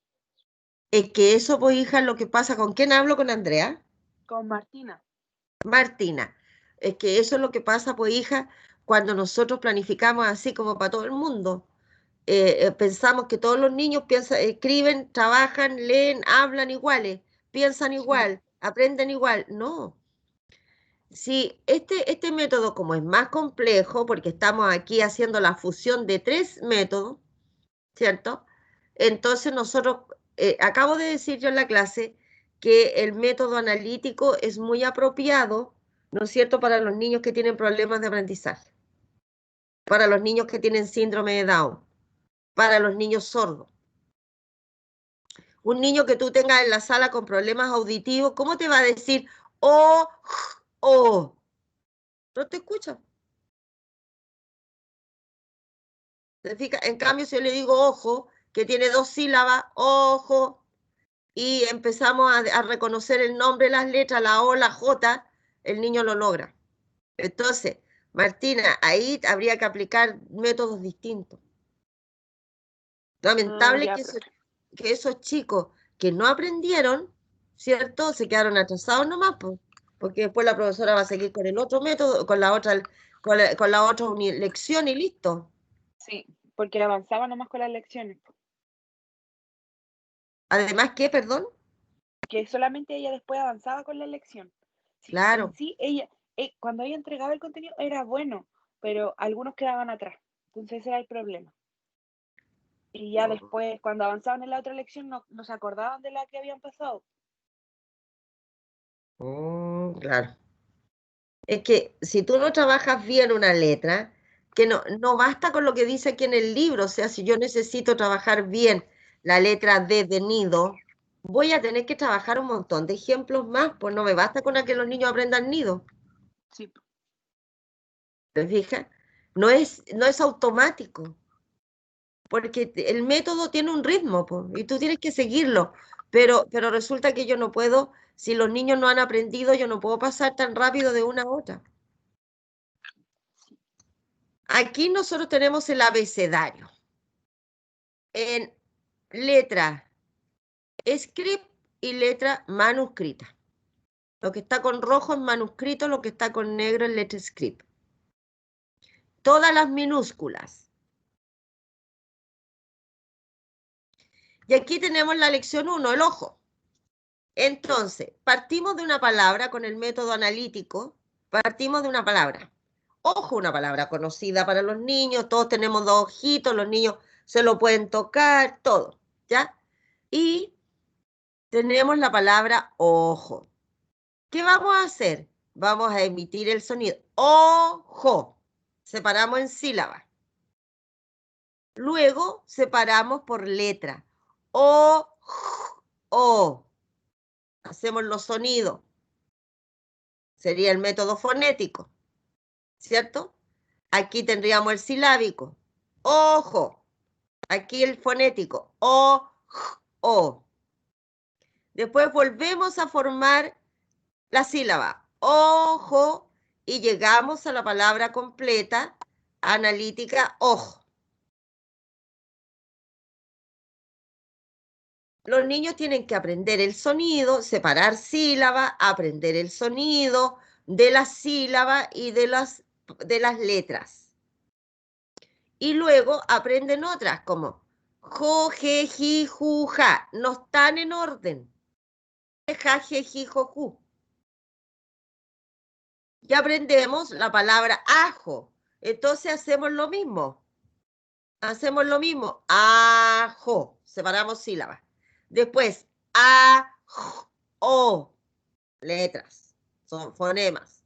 Es que eso, pues, hija, es lo que pasa. ¿Con quién hablo? ¿Con Andrea? Con Martina. Martina. Es que eso es lo que pasa, pues, hija, cuando nosotros planificamos así como para todo el mundo. Pensamos que todos los niños piensan, escriben, trabajan, leen, hablan iguales, piensan igual, aprenden igual. No. Sí, este método, como es más complejo, porque estamos aquí haciendo la fusión de 3 métodos, ¿cierto? Entonces nosotros, acabo de decir yo en la clase que el método analítico es muy apropiado, ¿no es cierto?, para los niños que tienen problemas de aprendizaje, para los niños que tienen síndrome de Down, para los niños sordos. Un niño que tú tengas en la sala con problemas auditivos, ¿cómo te va a decir oh, oh? No te escucha. ¿Te fijas? En cambio, si yo le digo ojo, que tiene 2 sílabas, ojo, y empezamos a reconocer el nombre, las letras, la O, la J, el niño lo logra. Entonces, Martina, ahí habría que aplicar métodos distintos. Lamentable Ya, que esos chicos que no aprendieron, ¿cierto? Se quedaron atrasados nomás, porque después la profesora va a seguir con el otro método, con la otra, con la otra lección y listo. sí, porque avanzaba nomás con las lecciones. Además, ¿qué? Perdón. Que solamente ella después avanzaba con la lección. Sí, en Claro. sí, ella, cuando ella entregaba el contenido era bueno, pero algunos quedaban atrás. Entonces ese era el problema. Y ya después, cuando avanzaban en la otra lección, no se acordaban de la que habían pasado. Claro. Es que si tú no trabajas bien una letra, que no basta con lo que dice aquí en el libro, o sea, si yo necesito trabajar bien la letra D de nido, voy a tener que trabajar un montón de ejemplos más, pues no me basta con que los niños aprendan nido, Sí. ¿te fijas? No es automático, porque el método tiene un ritmo, pues, y tú tienes que seguirlo, pero resulta que yo no puedo, si los niños no han aprendido, yo no puedo pasar tan rápido de una a otra. Aquí nosotros tenemos el abecedario. En letra script y letra manuscrita. Lo que está con rojo es manuscrito, lo que está con negro es letra script. Todas las minúsculas. Y aquí tenemos la lección 1, el ojo. Entonces, partimos de una palabra con el método analítico, partimos de una palabra. Ojo, una palabra conocida para los niños, todos tenemos 2 ojitos, los niños se lo pueden tocar, todo, ¿ya? Y tenemos la palabra ojo. ¿Qué vamos a hacer? Vamos a emitir el sonido ojo. Separamos en sílabas. Luego separamos por letra. O, o. Hacemos los sonidos. sería el método fonético, ¿cierto? Aquí tendríamos el silábico, ojo. Aquí el fonético, o, o. Después volvemos a formar la sílaba, ojo, y llegamos a la palabra completa, analítica, ojo. Los niños tienen que aprender el sonido, separar sílaba, aprender el sonido de la sílaba y de las letras. Y luego aprenden otras como jo, je, ji, ju, ja. No están en orden. Ja, je, ji, jo, ju. Ya aprendemos la palabra ajo. Entonces hacemos lo mismo. Hacemos lo mismo. Ajo. Separamos sílabas. Después, a, o. Letras. Son fonemas.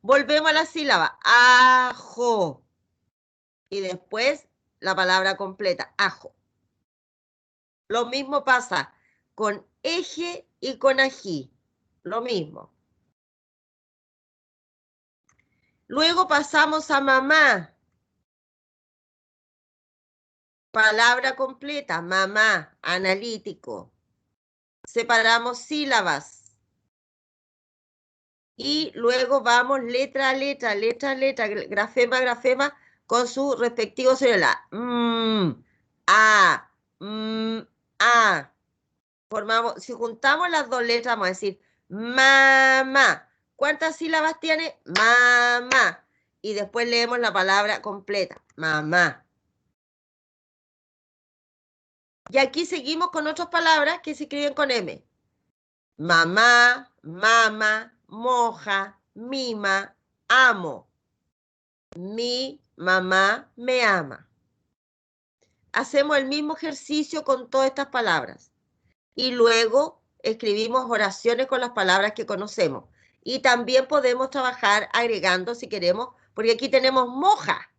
Volvemos a la sílaba. Ajo. Y después la palabra completa. Ajo. Lo mismo pasa con eje y con ají. Lo mismo. Luego pasamos a mamá. Palabra completa, mamá, analítico. Separamos sílabas. Y luego vamos letra a letra, letra a letra, grafema a grafema, con su respectivo celular. A, a. Formamos, si juntamos las dos letras, vamos a decir mamá. ¿Cuántas sílabas tiene? Mamá. Y después leemos la palabra completa, mamá. Y aquí seguimos con otras palabras que se escriben con M. Mamá, mama, moja, mima, amo. Mi mamá me ama. Hacemos el mismo ejercicio con todas estas palabras. Y luego escribimos oraciones con las palabras que conocemos. Y también podemos trabajar agregando si queremos, porque aquí tenemos moja,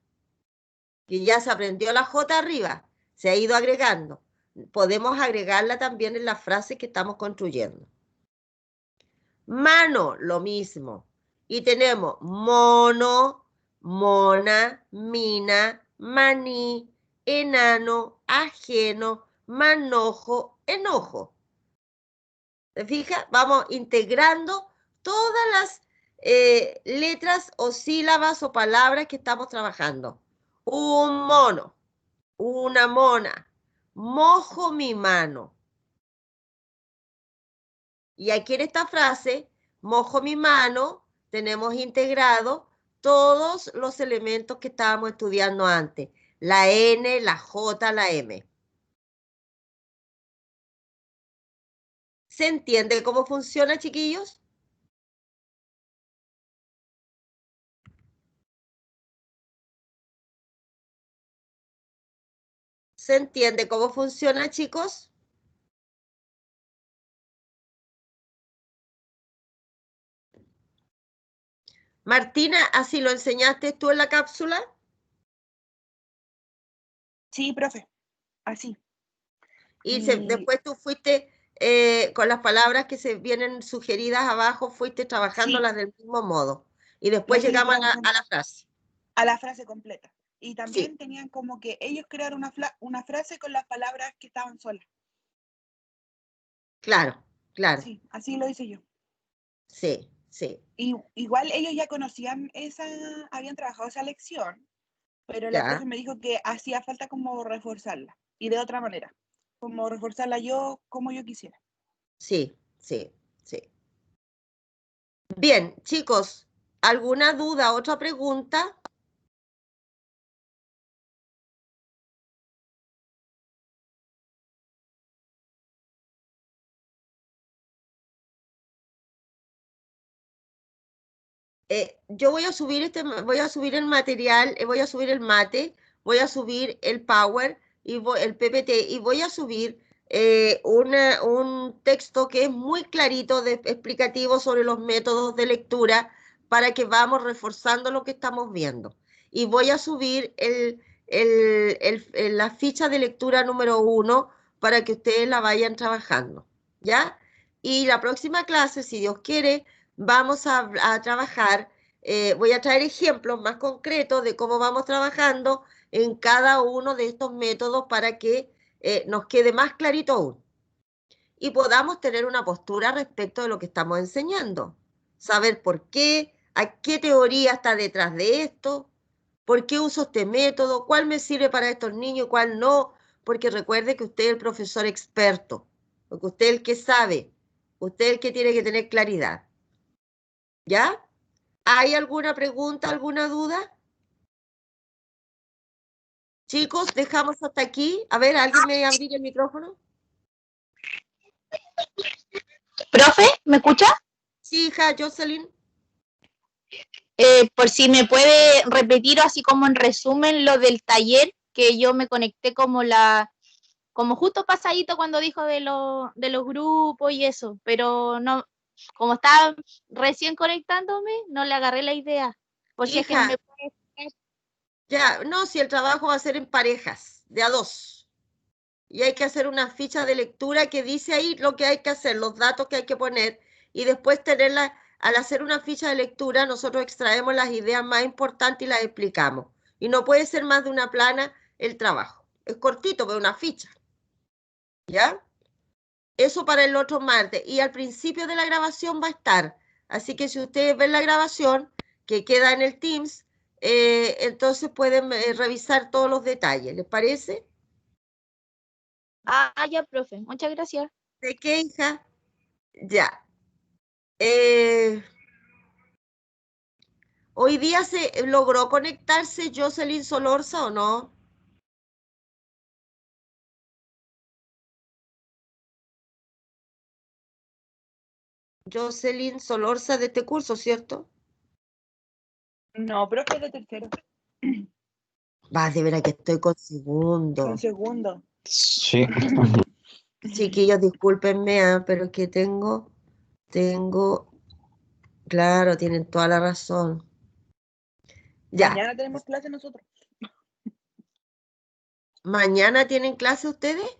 que ya se aprendió la J arriba, se ha ido agregando. Podemos agregarla también en las frases que estamos construyendo. Mano, lo mismo. Y tenemos mono, mona, mina, maní, enano, ajeno, manojo, enojo. ¿Te fijas? Vamos integrando todas las letras o sílabas o palabras que estamos trabajando. Un mono, una mona, mojo mi mano. Y aquí en esta frase, mojo mi mano, tenemos integrado todos los elementos que estábamos estudiando antes. La N, la J, la M. ¿Se entiende cómo funciona, chiquillos? ¿Se entiende cómo funciona, chicos? Martina, ¿así lo enseñaste tú en la cápsula? Sí, profe, así. Y después tú fuiste, con las palabras que se vienen sugeridas abajo, fuiste trabajándolas del mismo modo. Y después llegamos a la frase. A la frase completa. Y también Sí. tenían como que ellos crearon una frase con las palabras que estaban solas. Claro, claro. Sí, así lo hice yo. Sí, sí. Y igual ellos ya conocían habían trabajado esa lección, pero la profe me dijo que hacía falta como reforzarla. Y de otra manera, como reforzarla yo como yo quisiera. Sí, sí, sí. Bien, chicos, ¿alguna duda, otra pregunta? Yo voy a subir voy a subir el material, voy a subir el mate, voy a subir el Power y el PPT y voy a subir un texto que es muy clarito, explicativo sobre los métodos de lectura para que vamos reforzando lo que estamos viendo. Y voy a subir la ficha de lectura número 1 para que ustedes la vayan trabajando, ¿ya? Y la próxima clase, si Dios quiere, vamos a trabajar, voy a traer ejemplos más concretos de cómo vamos trabajando en cada uno de estos métodos para que nos quede más clarito aún y podamos tener una postura respecto de lo que estamos enseñando. Saber por qué, a qué teoría está detrás de esto, por qué uso este método, cuál me sirve para estos niños, cuál no, porque recuerde que usted es el profesor experto, porque usted es el que sabe, usted es el que tiene que tener claridad. ¿Ya? ¿Hay alguna pregunta, alguna duda? Chicos, dejamos hasta aquí. A ver, ¿alguien me abrir el micrófono? Profe, ¿me escucha? Sí, hija, Jocelyn. Por si me puede repetir así como en resumen lo del taller, que yo me conecté como justo pasadito cuando dijo de los grupos y eso, pero no, como estaba recién conectándome, no le agarré la idea. Por si es que Hija, me puede explicar. ya, no, si el trabajo va a ser en parejas, de a dos. Y hay que hacer una ficha de lectura que dice ahí lo que hay que hacer, los datos que hay que poner, y después tenerla, al hacer una ficha de lectura, nosotros extraemos las ideas más importantes y las explicamos. Y no puede ser más de una plana el trabajo. Es cortito, pero una ficha. ¿Ya? Eso para el otro martes. Y al principio de la grabación va a estar. Así que si ustedes ven la grabación que queda en el Teams, entonces pueden revisar todos los detalles. ¿Les parece? Ah, ya, profe, muchas gracias. ¿De qué, hija? Ya. Hoy día se logró conectarse Jocelyn Solorza, ¿o no? Jocelyn Solorza de este curso, ¿cierto? No, profe de tercero. Va, de veras que estoy con segundo. Con segundo. Sí. Chiquillos, discúlpenme, pero es que tengo, claro, tienen toda la razón. Ya, Mañana tenemos clase nosotros. ¿mañana tienen clase ustedes?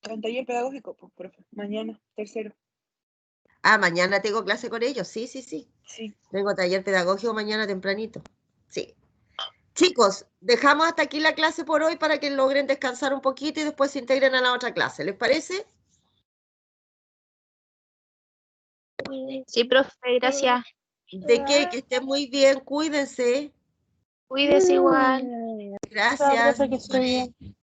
Con taller pedagógico, pues, profe. Mañana, tercero. Ah, mañana tengo clase con ellos, sí, sí, sí. Sí. Tengo taller pedagógico mañana tempranito. Sí. Chicos, dejamos hasta aquí la clase por hoy para que logren descansar un poquito y después se integren a la otra clase. ¿Les parece? Sí, profe, gracias. ¿De qué? Que estén muy bien, cuídense. Cuídese igual. Gracias. Que esté bien.